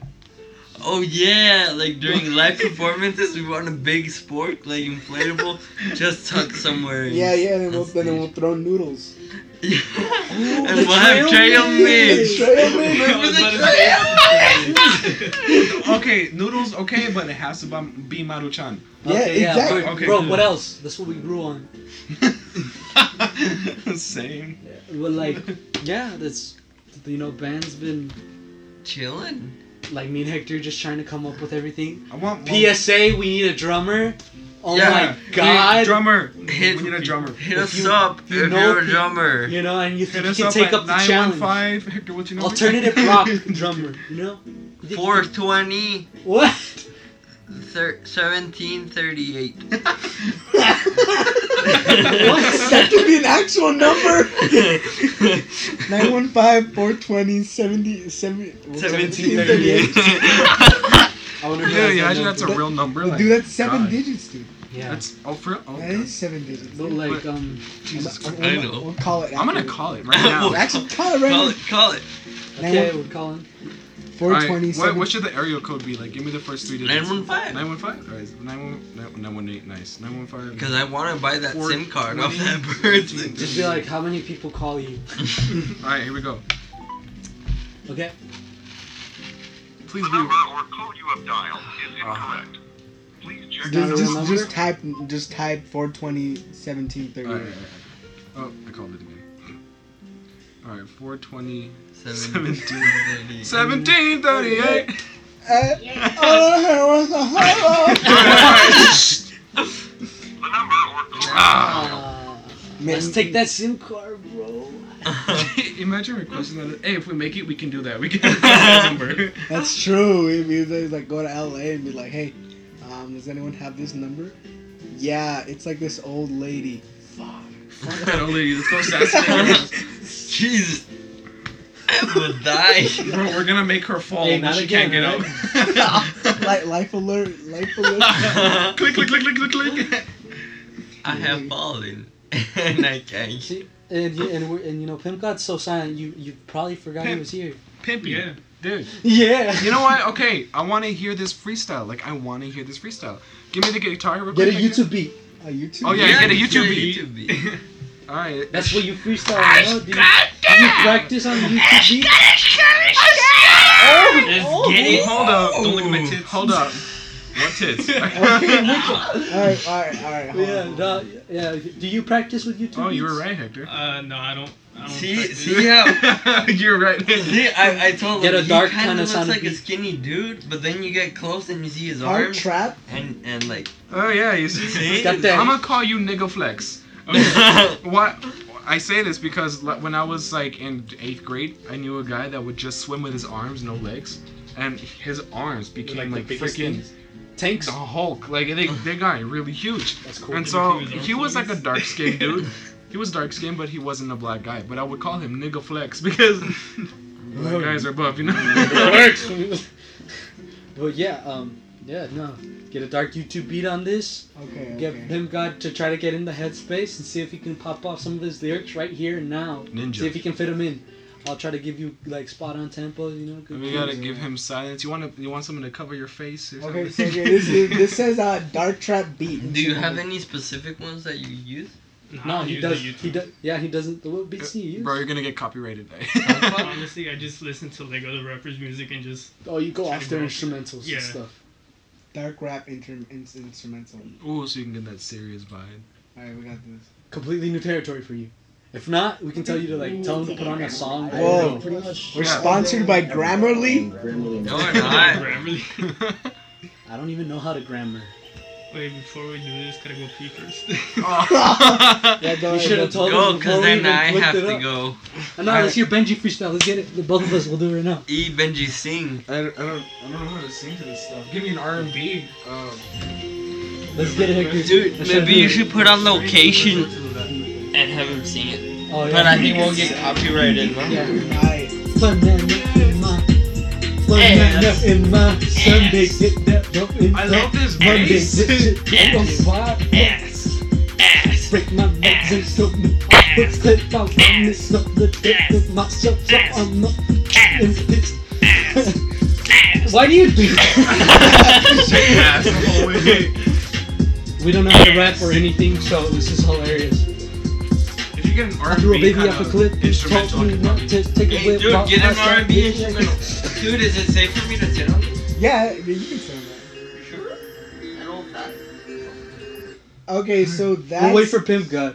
S3: Oh yeah, like during live performances, we want a big spork, like inflatable, just tucked somewhere.
S4: Yeah, and
S3: on
S4: then we'll
S3: stage.
S4: throw noodles.
S3: Yeah.
S1: Ooh,
S3: And
S1: the
S3: we'll have trail mix.
S4: Trail mix.
S3: Remember the trail
S5: Okay, noodles, okay, but it has to be Maruchan.
S4: Yeah,
S1: okay,
S4: exactly.
S1: Bro,
S5: Okay,
S1: bro,
S5: cool.
S1: what else? That's what we grew on.
S5: Same.
S1: But that's band's been
S3: Chillin'.
S1: like me and Hector just trying to come up with everything.
S5: I want
S1: PSA, we need a drummer. Oh
S5: Yeah,
S1: my god.
S5: drummer.
S3: Hit-
S5: We need a drummer.
S3: Hit
S1: If
S3: us
S1: you-
S3: up
S1: if you
S3: if
S1: know
S3: you're a
S1: people-
S3: drummer.
S1: And you
S5: Hit
S1: can
S5: us up
S1: take
S5: at
S1: up the challenge.
S5: 915. Hector, what's your number?
S1: Alternative rock drummer, You think-
S3: 420
S1: What?
S3: 1738.
S4: That could be an actual number. 915-420-1738.
S1: I wonder
S5: Yeah, imagine that's a real number. Like,
S4: Dude, that's 7
S5: God.
S4: digits, dude.
S1: Yeah.
S5: That's oh for oh.
S4: That is 7 digits.
S1: But
S5: Jesus Christ.
S3: I know.
S4: We'll call it.
S5: I'm gonna call it right now.
S4: Actually, call it right
S3: Call
S4: now.
S3: it, call it.
S1: okay, we're calling.
S4: 420.
S5: Alright, what should the area code be? Like, give me the first 3 digits.
S3: 915.
S5: 915? Alright, 918. Nice. 915.
S3: Because I want to buy that
S5: Four-
S3: SIM card off
S5: 20.
S3: that person.
S1: Just be like, how many people call you?
S5: Alright, here we go.
S1: Okay.
S5: Please
S7: The
S5: be.
S7: number or code you have dialed is incorrect. Please check
S1: Not a real
S4: Just,
S1: number?
S4: just type 420-1738.
S5: Alright. Oh, I called it again. Alright, 420.
S3: 1738.
S5: 1738.
S7: the number or code.
S1: Let's take that SIM card, bro.
S5: Imagine requesting that. Hey, if we make it, we can do that. We can request that number.
S4: That's true. If you like go to LA and be like, hey, does anyone have this number? Yeah, it's like this old lady. Fuck.
S5: Fuck that old lady. Let's go assassinate her.
S3: Jesus. I will die.
S5: Bro, we're gonna make her fall,
S1: Hey,
S5: but
S1: not
S5: she
S1: again,
S5: can't get
S1: right?
S5: out.
S4: Life alert. Life alert.
S5: Click, click, click, click, click, click.
S3: I have fallen. And I can't.
S1: See, and PIMPGOD's so silent. You probably forgot he
S5: Pimp.
S1: was here.
S5: Pimpy.
S2: Yeah.
S5: Dude.
S1: Yeah.
S5: You know what? Okay, I want to hear this freestyle. Like, I want to hear this freestyle. Give me the guitar real
S1: Get a
S5: quick.
S1: YouTube beat.
S4: A YouTube.
S5: Oh, yeah, get a YouTube
S3: beat.
S5: beat. Alright.
S1: That's what you freestyle. You know? Did you practice on the YouTube beat?
S2: Let's get it.
S5: Hold up.
S2: Don't look at my tits.
S5: Hold up. What tits?
S4: Okay, alright. hold
S1: Yeah,
S4: on.
S1: no, yeah. Do you practice with YouTube?
S5: Oh, you were
S1: beats?
S5: right, Hector.
S2: No, I don't.
S3: See
S2: practice.
S3: how
S5: You're right.
S3: see, I told
S1: Get
S3: him
S1: a
S3: he
S1: dark
S3: kind
S1: kinda
S3: of looks
S1: sounded
S3: like a
S1: beat.
S3: skinny dude, but then you get close and you see his
S4: Heart
S3: arms
S4: trap.
S3: and like
S5: Oh yeah, you see.
S3: see.
S1: Got that.
S5: I'm gonna call you nigga flex. Okay. What? I say this because when I was like in 8th grade, I knew a guy that would just swim with his arms, no legs, and his arms became like
S1: the biggest
S5: freaking
S1: things. Tanks.
S5: the Hulk. Like they got really huge.
S1: That's cool.
S5: And so he was like a dark skinned dude. He was dark skinned, but he wasn't a black guy. But I would call him nigga flex because black guys are buff, you know.
S1: But yeah, no. Get a dark YouTube beat on this.
S4: Okay.
S1: Get PIMPGOD to try to get in the headspace and see if he can pop off some of his lyrics right here and now.
S5: Ninja.
S1: See if he can fit them in. I'll try to give you like spot on tempos, you know. Good
S5: We gotta
S1: cues.
S5: give him silence. You want someone to cover your face or
S4: Okay,
S5: something?
S4: so this says dark trap beat.
S3: Do you have any specific ones that you use?
S1: No,
S2: I
S1: he
S2: use
S1: does.
S2: the YouTube.
S1: He does. Yeah, he doesn't. What beats do you use?
S5: Bro, you're gonna get copyrighted.
S2: Honestly, I just listen to like other rappers' music and just.
S1: Oh, you go
S2: Try
S1: off
S2: to
S1: their
S2: go-
S1: instrumentals
S2: yeah.
S1: and stuff.
S4: Dark rap instrumental.
S5: Ooh, so you can get that serious vibe.
S4: Alright, we got this.
S1: Completely new territory for you. If not, we can tell you to like tell him to put on a song. I
S4: Whoa.
S1: don't know.
S8: Pretty much.
S4: We're sponsored by Grammarly.
S3: No, we're not.
S2: Grammarly.
S1: I don't even know how to grammar.
S2: Wait, before we do this, gotta go pee first.
S4: Yeah, go
S1: We should have
S4: ahead.
S1: told
S3: Go,
S1: him
S3: because
S1: before we
S3: then
S1: even
S3: I
S1: looked
S3: have
S1: it
S3: to
S1: up.
S3: go.
S1: No, let's hear Benji freestyle. Let's get it. The both of us will do it right now.
S3: E Benji sing.
S5: I don't know how to sing to this stuff. Give me an R&B.
S1: Let's get it, Hector.
S3: Dude,
S1: Let's try to
S3: maybe
S1: do
S3: you
S1: it.
S3: should put on location and have him sing it.
S1: Oh, yeah.
S3: But I think we'll get copyrighted, no?
S1: Yeah.
S4: Alright.
S1: Banana in my Sunday, get that dope in
S5: I love this
S1: Monday,
S5: bass.
S1: get shit on fire.
S3: Ass.
S1: Break my legs and show me I put clip out on this up the dick with myself so I'm not in this. Why do you do that? We don't know how to rap or anything, so this is hilarious.
S5: If you get an
S1: I threw a
S5: R&B
S1: baby off a cliff, he told
S5: instrumental,
S1: me not to take a
S3: Hey,
S1: whip.
S3: dude,
S1: while
S3: get
S1: I
S3: an
S1: start
S3: R&B
S1: getting-
S3: instrumental. Dude, is it safe for me to sit on this?
S4: Yeah, you can say that.
S3: Sure. I don't that.
S4: Okay, so that's
S1: We'll wait for PIMPGOD.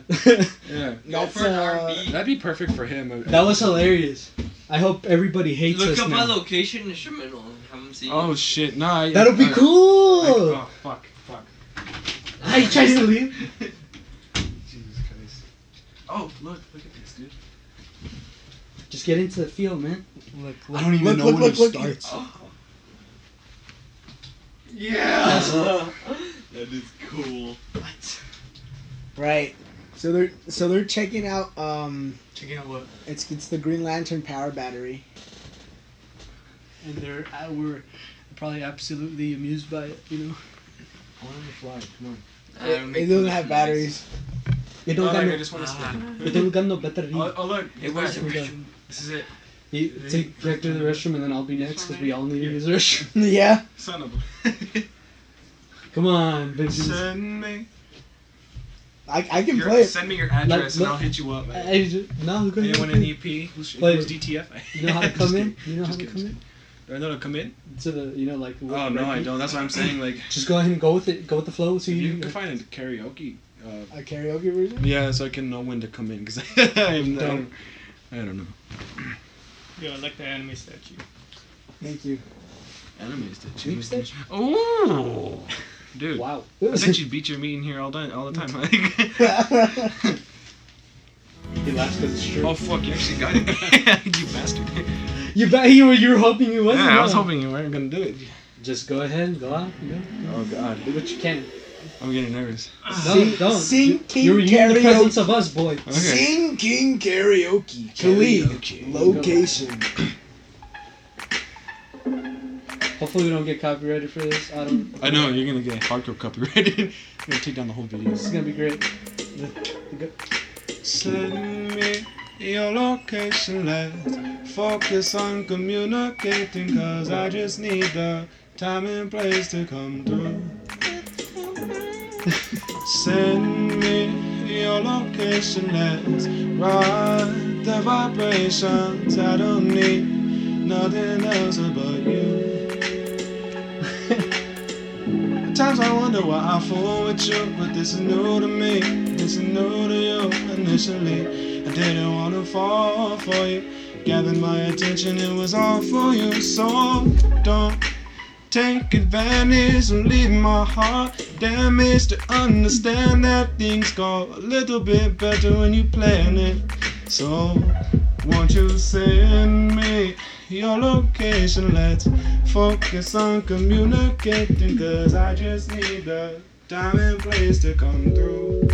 S5: yeah,
S3: Go
S4: That's,
S3: for an R&B.
S5: that'd be perfect for him.
S1: That was hilarious. I hope everybody hates
S3: Look
S1: us
S3: up
S1: now.
S3: my location instrumental and have him sing.
S5: Oh shit! Nah.
S1: That'll be cool.
S5: Oh fuck!
S1: Are you trying to leave?
S5: Jesus Christ! Oh look at this, dude.
S1: Just get into the field, man. Look,
S5: I don't even
S4: Look,
S5: know
S4: look,
S5: when
S4: look,
S5: it
S4: look.
S5: starts.
S3: Yeah. That is cool.
S4: right. So they're checking out
S1: Checking out what?
S4: it's the Green Lantern power battery.
S1: And we're probably absolutely amused by it, you know.
S5: I want to fly. Come on.
S4: It doesn't have batteries.
S1: It don't got
S5: I
S1: no,
S5: just want to swim.
S1: it don't got no battery.
S5: Oh look!
S3: Hey, where's the
S1: Here we go.
S3: restroom?
S5: This is it.
S1: You take Hector to the restroom and then I'll be next because we all need to use the restroom.
S4: Yeah.
S5: Son of a.
S1: Come on, Benji.
S5: Send me.
S4: I can play it.
S5: Send me your address and
S1: look-
S5: I'll hit you up.
S1: No, go
S5: Hey, I want
S1: ahead.
S5: an EP. Who's
S1: Play it.
S5: DTF?
S1: You know how to come in? You know how
S5: Just
S1: to
S5: kidding.
S1: come in?
S5: Do I know to come in?
S1: To the, you know, like.
S5: Oh no, I don't. That's what I'm saying. Like,
S1: Just go ahead and go with it. Go with the flow. So
S5: you can find a karaoke.
S4: A karaoke version?
S5: Yeah, so I can know when to come in because I don't know.
S2: Yo, I like the anime statue.
S4: Thank you.
S5: Anime statue.
S1: Cheap statue?
S5: Ooh, dude.
S1: Wow.
S5: I bet you beat your meat in here all the time. Like,
S1: He laughs because it's true.
S5: oh fuck, you actually got it, you bastard.
S1: You bet you were hoping you wasn't.
S5: Yeah, I was
S1: huh?
S5: hoping you weren't gonna do it.
S1: Just go ahead, go out, go.
S5: Oh god,
S1: Do what you can.
S5: I'm getting nervous.
S1: Don't.
S4: Sing King
S1: You're in the presence
S4: karaoke.
S1: of us, boy.
S5: Okay.
S4: Sing King karaoke. Khalid. Location.
S1: Hopefully we don't get copyrighted for this.
S5: I know you're gonna get hardcore copyrighted. You're gonna take down the whole video.
S1: This is gonna be great.
S5: Send me your location, let's focus on communicating, cause I just need the time and place to come through. Send me your location, let's ride the vibrations. I don't need nothing else but you. wonder why I fool with you, but this is new to me. This is new to you initially. I didn't wanna fall for you. Gathered my attention, it was all for you. So don't take advantage or leave my heart damaged. To understand that things go a little bit better when you plan it. So won't you send me your location? Let's focus on communicating, cause I just need the time and place to come through.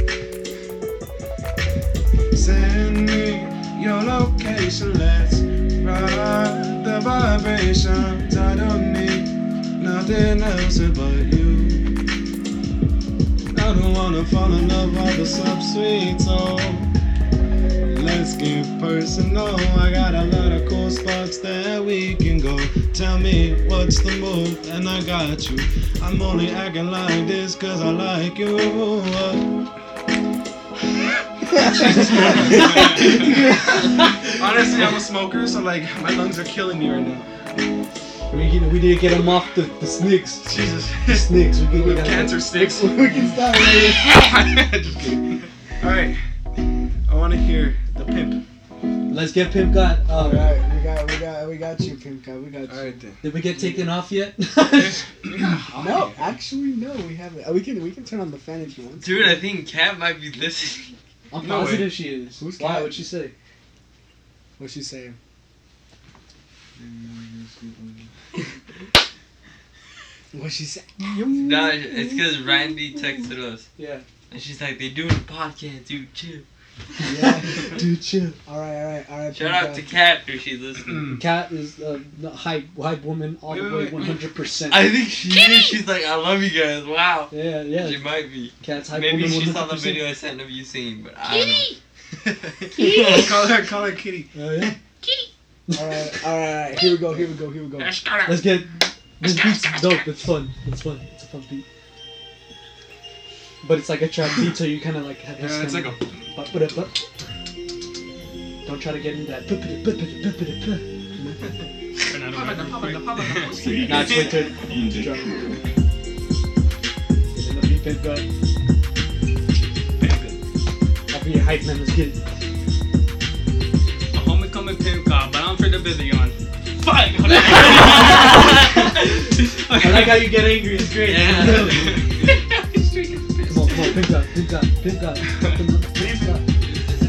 S5: Send me your location, let's ride the vibrations. I don't need nothing else but you. I don't wanna fall in love with the sub-sweet, so let's get personal. I got a lot of cool spots that we can go. Tell me what's the move, and I got you. I'm only acting like this cause I like you. Honestly, I'm a smoker, so like my lungs are killing me right now.
S1: We need to get him off the snicks.
S5: Jesus.
S1: The snicks. We
S5: With
S1: gotta-
S5: cancer sticks.
S4: We can stop right here.
S5: Just kidding. Alright. I wanna hear the pimp.
S1: Let's get Pimp God.
S4: Alright, we got you, Pimp God. We got you.
S5: Alright then.
S1: Did we get taken off yet?
S4: No, actually, no, we haven't. We can turn on the fan if you want.
S3: Dude, I think Kat might be listening.
S1: I'm
S5: No
S1: positive
S5: way.
S1: she is.
S4: Who's
S1: Why?
S4: Kat?
S1: What'd she say?
S4: What's she saying? What's she saying?
S3: Nah, it's because Randy texted us.
S1: Yeah.
S3: And she's like, they doing a podcast, dude, chill.
S4: Yeah, dude, chill. All right.
S3: Shout out to Kat if she's listening.
S1: Kat is the hype woman all the way,
S5: Wait.
S1: 100%.
S3: I think she is. She's like, I love you guys. Wow.
S1: Yeah.
S3: She might be.
S1: Cat's hype
S3: Maybe
S1: woman.
S3: she saw the
S1: 100%.
S3: video I sent of you singing, but I don't know.
S5: Call her Kitty.
S1: Oh yeah.
S4: All right. Here we go.
S1: Let's get. This beat's dope. It's fun. It's a fun beat. But it's like a trap beat, so you kind of like have this.
S5: Yeah, it's like a.
S1: Don't try to get in that. Nah, it's wait till it drop. Get in the beat, Pimp God. I'll be your hype man. Let's get it.
S2: A homecoming pimp God, but I'm for the Billion. Fuck!
S1: I like how you get angry. It's great.
S3: Yeah.
S1: Come on, Pimp God.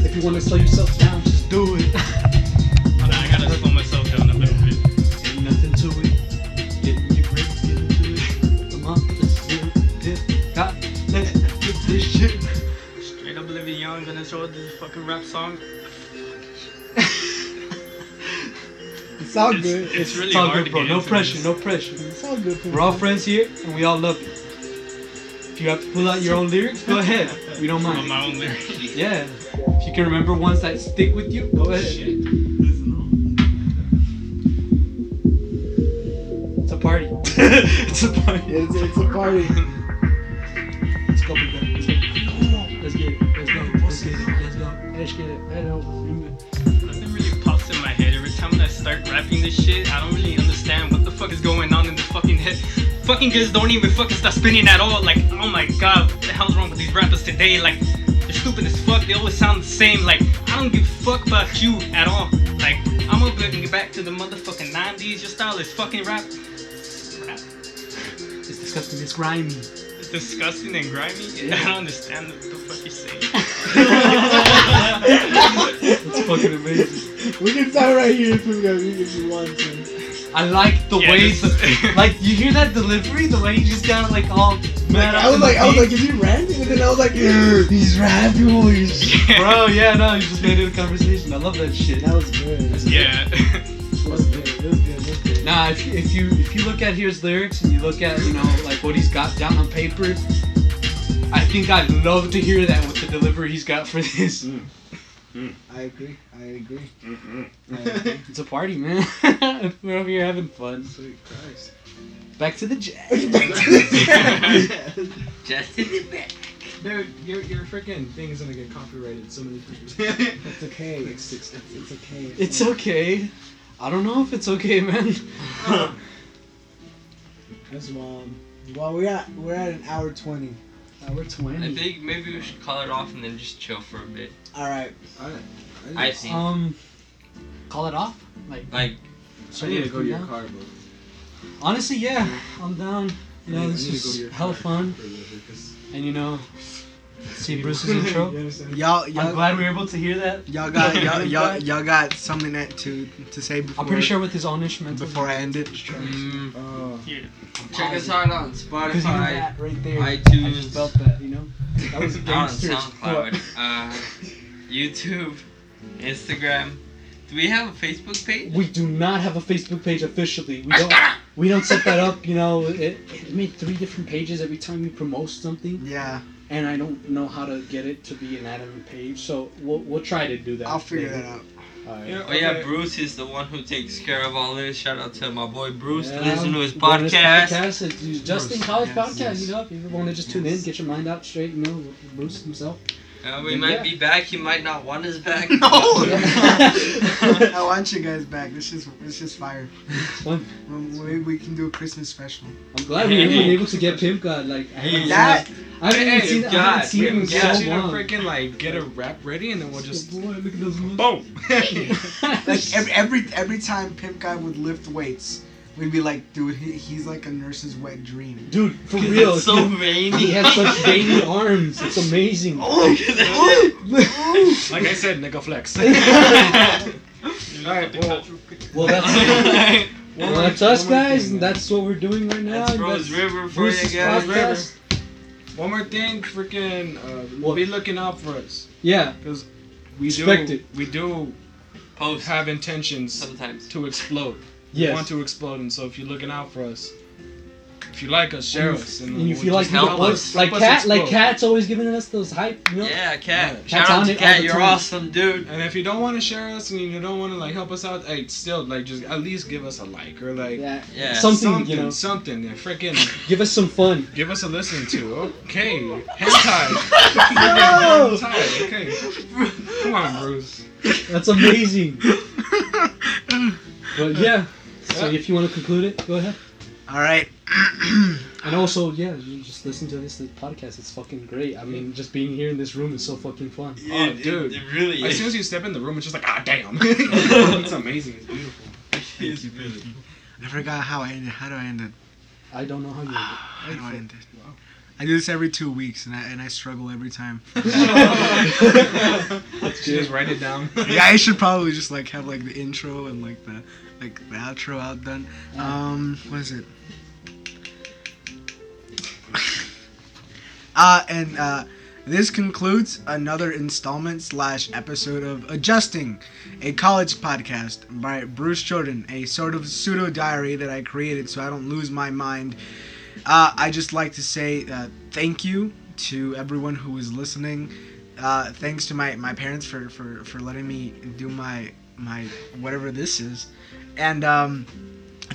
S1: If you want to slow yourself down, just do it.
S2: I gotta slow myself down a little bit.
S1: Ain't nothing to it. Get in your grits, get into it. Come on, let's do it. God, let's get this shit.
S2: Straight up Olivia Young, gonna show this fucking rap song.
S4: It's all good.
S2: It's really
S1: It's all
S2: hard
S1: good,
S2: to
S1: bro.
S2: get
S1: No
S2: into
S1: pressure,
S2: this.
S1: no pressure.
S4: It's all good. Pimp
S1: We're all
S4: God.
S1: friends here, and we all love you. If you have to pull out your own lyrics, go ahead. We don't
S2: On
S1: mind.
S2: my own lyrics.
S1: Yeah. If you can remember ones that stick with you, go ahead. It's a party. It's a party.
S4: It's a party.
S1: Let's go, big guy. Let's get it. Let's go. Let's get it. Hello.
S2: Nothing really pops in my head every time I start rapping this shit. I don't really understand what the fuck is going on in the fucking head. Fucking guys don't even fucking stop spinning at all. Like, oh my god, what the hell's wrong with these rappers today? Like, they're stupid as fuck. They always sound the same. Like, I don't give a fuck about you at all. Like, I'm gonna get back to the motherfucking 90s. Your style is fucking rap.
S1: It's disgusting. It's grimy.
S2: It's disgusting and grimy. I don't understand what the fuck you're saying.
S1: It's fucking amazing.
S4: We can start right here if you want to.
S1: I like the
S2: Yeah,
S1: way,
S2: just-
S1: like you hear that delivery, the way he just got like all mad.
S4: I was like, is he ranting? And then I was like, he's rapping.
S1: bro, yeah, no, you just made it a conversation. I love that shit.
S4: That was good.
S2: Yeah.
S4: That was good.
S1: Nah, if you look at his lyrics and you look at like what he's got down on paper, I think I'd love to hear that with the delivery he's got for this.
S4: I agree.
S1: It's a party, man. We're over here having fun.
S4: Sweet Christ.
S1: Back to the jazz.
S3: Just in the back.
S5: Dude, your freaking thing is gonna get copyrighted so many times.
S4: It's okay. It's okay.
S1: It's okay. I don't know if it's okay, man.
S4: That's Well, we're at an hour 20.
S1: Hour 20.
S3: I think maybe we should call it off and then just chill for a bit.
S4: All right.
S3: I think.
S1: Call it off.
S3: Like,
S5: I need to go to your
S1: now?
S5: car, bro.
S1: Honestly, yeah, I'm down. You know, this
S5: I need to go to
S1: was
S5: your
S1: hella
S5: car
S1: fun.
S5: for a little bit, 'cause-
S1: And you know, see Bruce's intro.
S4: Y'all
S1: I'm glad we were able to hear that.
S4: y'all got something to say before.
S1: I'm pretty sure with his own instrumental.
S4: before I end it.
S2: Here.
S3: check us out on
S1: Because even
S3: Spotify,
S1: that right there,
S3: iTunes.
S1: I just felt that, you know? That was
S3: on
S1: gangster as
S3: SoundCloud,
S1: fuck.
S3: YouTube, Instagram. Do we have a Facebook page?
S1: We do not have a Facebook page officially. We don't set that up, you know. It made 3 different pages every time we promote something,
S4: Yeah,
S1: and I don't know how to get it to be an admin page. So we'll try to do that.
S4: I'll figure
S1: later.
S4: that out.
S1: Alright.
S5: Yeah.
S3: Oh yeah,
S5: Okay.
S3: Bruce is the one who takes care of all this. Shout out to my boy Bruce.
S1: Yeah,
S3: Listen to his
S1: go on his
S3: podcast.
S1: It's Justin
S4: Bruce,
S1: College
S4: yes,
S1: Podcast.
S4: yes.
S1: You know, if you want to just tune in, get your mind out straight. You know, with Bruce himself.
S3: We
S1: Yeah.
S3: might be back. He might not want us back.
S4: No. I want you guys back. It's just fire.
S1: Fun.
S4: Maybe we can do a Christmas special.
S1: I'm glad we were able to get PIMPGOD. Like I haven't
S4: That-
S1: seen, I haven't seen him in
S5: Get
S1: so
S5: you to
S1: long.
S5: freaking like get a rap ready, and then we'll just
S1: Boy, look at those moves.
S5: boom.
S4: Like every time Pimp Guy would lift weights, we'd be like, dude, he's like a nurse's wet dream.
S1: Dude, for real.
S3: It's so veiny.
S1: He has such veiny arms. It's amazing.
S3: Look at that.
S5: Like I said, nigga flex. Alright,
S1: Well, that's us, guys. And that's what we're doing right now.
S3: That's Rose River for
S1: Bruce's
S3: you guys.
S1: podcast.
S5: one more thing, freaking,
S1: What?
S5: be looking out for us,
S1: Yeah.
S5: because
S1: Expect it.
S5: we do
S3: Post
S5: have intentions
S3: sometimes.
S5: to explode. We
S1: Yes.
S5: want to explode, and so if you're looking out for us, if you like us, share us,
S1: And
S5: we'll
S1: you feel like
S5: just
S3: help
S1: you
S5: help
S3: us.
S1: like
S5: help
S1: Cat,
S5: us
S1: like
S5: explode.
S1: Cat's always giving us those hype. You know?
S3: Yeah, Cat.
S5: Yeah.
S3: Shout
S1: Cat's
S3: out
S1: on
S3: to
S1: it all
S3: Cat.
S1: the
S3: You're
S1: time.
S3: awesome, dude.
S5: And if you don't want to share us and you don't want to like help us out, hey, still like just at least give us a like or like
S1: Yeah.
S3: Yeah.
S1: Something, you know.
S5: something. Yeah, freaking
S1: Give us some fun.
S5: give us a listen to. Okay, hentai.
S1: No!
S5: Hentai. Okay, come on, Bruce.
S1: That's amazing. But yeah. So if you want to conclude it, go ahead.
S4: All right.
S1: And also, yeah, you just listen to this podcast. It's fucking great. I mean, just being here in this room is so fucking fun.
S5: Oh, dude.
S3: It really
S5: As
S3: is.
S5: soon as you step in the room, it's just like, ah, damn. It's amazing. It's beautiful.
S3: It's really.
S4: I forgot how I ended. How do I end it?
S1: I don't know how you did
S4: How do I end it? I do this every 2 weeks, and I struggle every time.
S1: it.
S5: Just write it down.
S4: Yeah, I should probably just like have like the intro and like the outro out done. What is it? This concludes another installment / episode of Adjusting, a college podcast by Bruce Jordan, a sort of pseudo diary that I created so I don't lose my mind. I just like to say thank you to everyone who is listening. Thanks to my parents for letting me do my whatever this is, and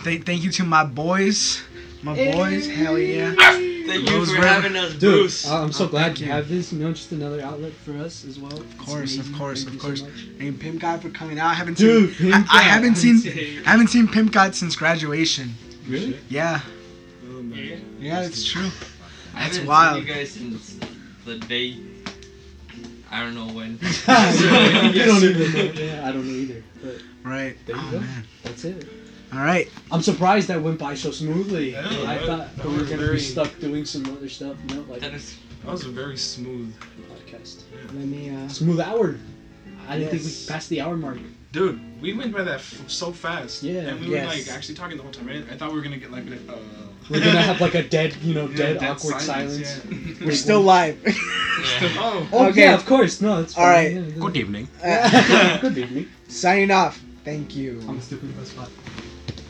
S4: thank you to my boys. Hell yeah.
S3: Thank you
S4: Rose
S3: for
S4: River.
S3: having us,
S1: Dude,
S3: Bruce.
S1: I'm so glad
S4: thank
S1: you
S4: you.
S1: have this. You know, just another outlet for us as well.
S4: Of course. Thank you so much. And Pimp God for coming out. I haven't
S1: Dude,
S4: seen.
S1: Pimp
S4: I
S1: God.
S4: haven't seen Pimp God since graduation.
S1: Really?
S4: Yeah,
S5: Oh, man.
S4: yeah, it's true.
S3: I
S4: That's
S3: haven't
S4: wild.
S3: seen you guys since the day. I don't know when.
S1: You don't even know. Yeah, I don't know either. But
S4: Right.
S1: there you
S4: Oh
S1: go.
S4: man.
S1: That's it.
S4: All right.
S1: I'm surprised that went by so smoothly.
S5: Yeah,
S1: I
S5: that-
S1: thought
S5: that
S1: we were
S5: was
S1: gonna be
S5: very-
S1: stuck doing some other stuff, you know, like
S3: That is.
S5: That was a very smooth.
S1: podcast.
S4: Let me.
S1: Smooth hour. I didn't think
S4: Yes.
S1: we passed the hour mark.
S5: Dude, we went by that so fast.
S1: Yeah.
S5: And we
S4: Yes.
S5: were like actually talking the whole time. I thought we were gonna get like
S1: We're gonna have like a dead,
S5: yeah,
S1: dead awkward silence.
S5: Yeah.
S4: We're still live.
S3: Yeah.
S5: Oh.
S1: Oh
S4: Okay.
S1: yeah, of course. No, it's fine.
S4: All right.
S1: Yeah,
S5: Good evening.
S1: Good evening.
S4: Signing off. Thank you.
S1: I'm stupid. That's fine.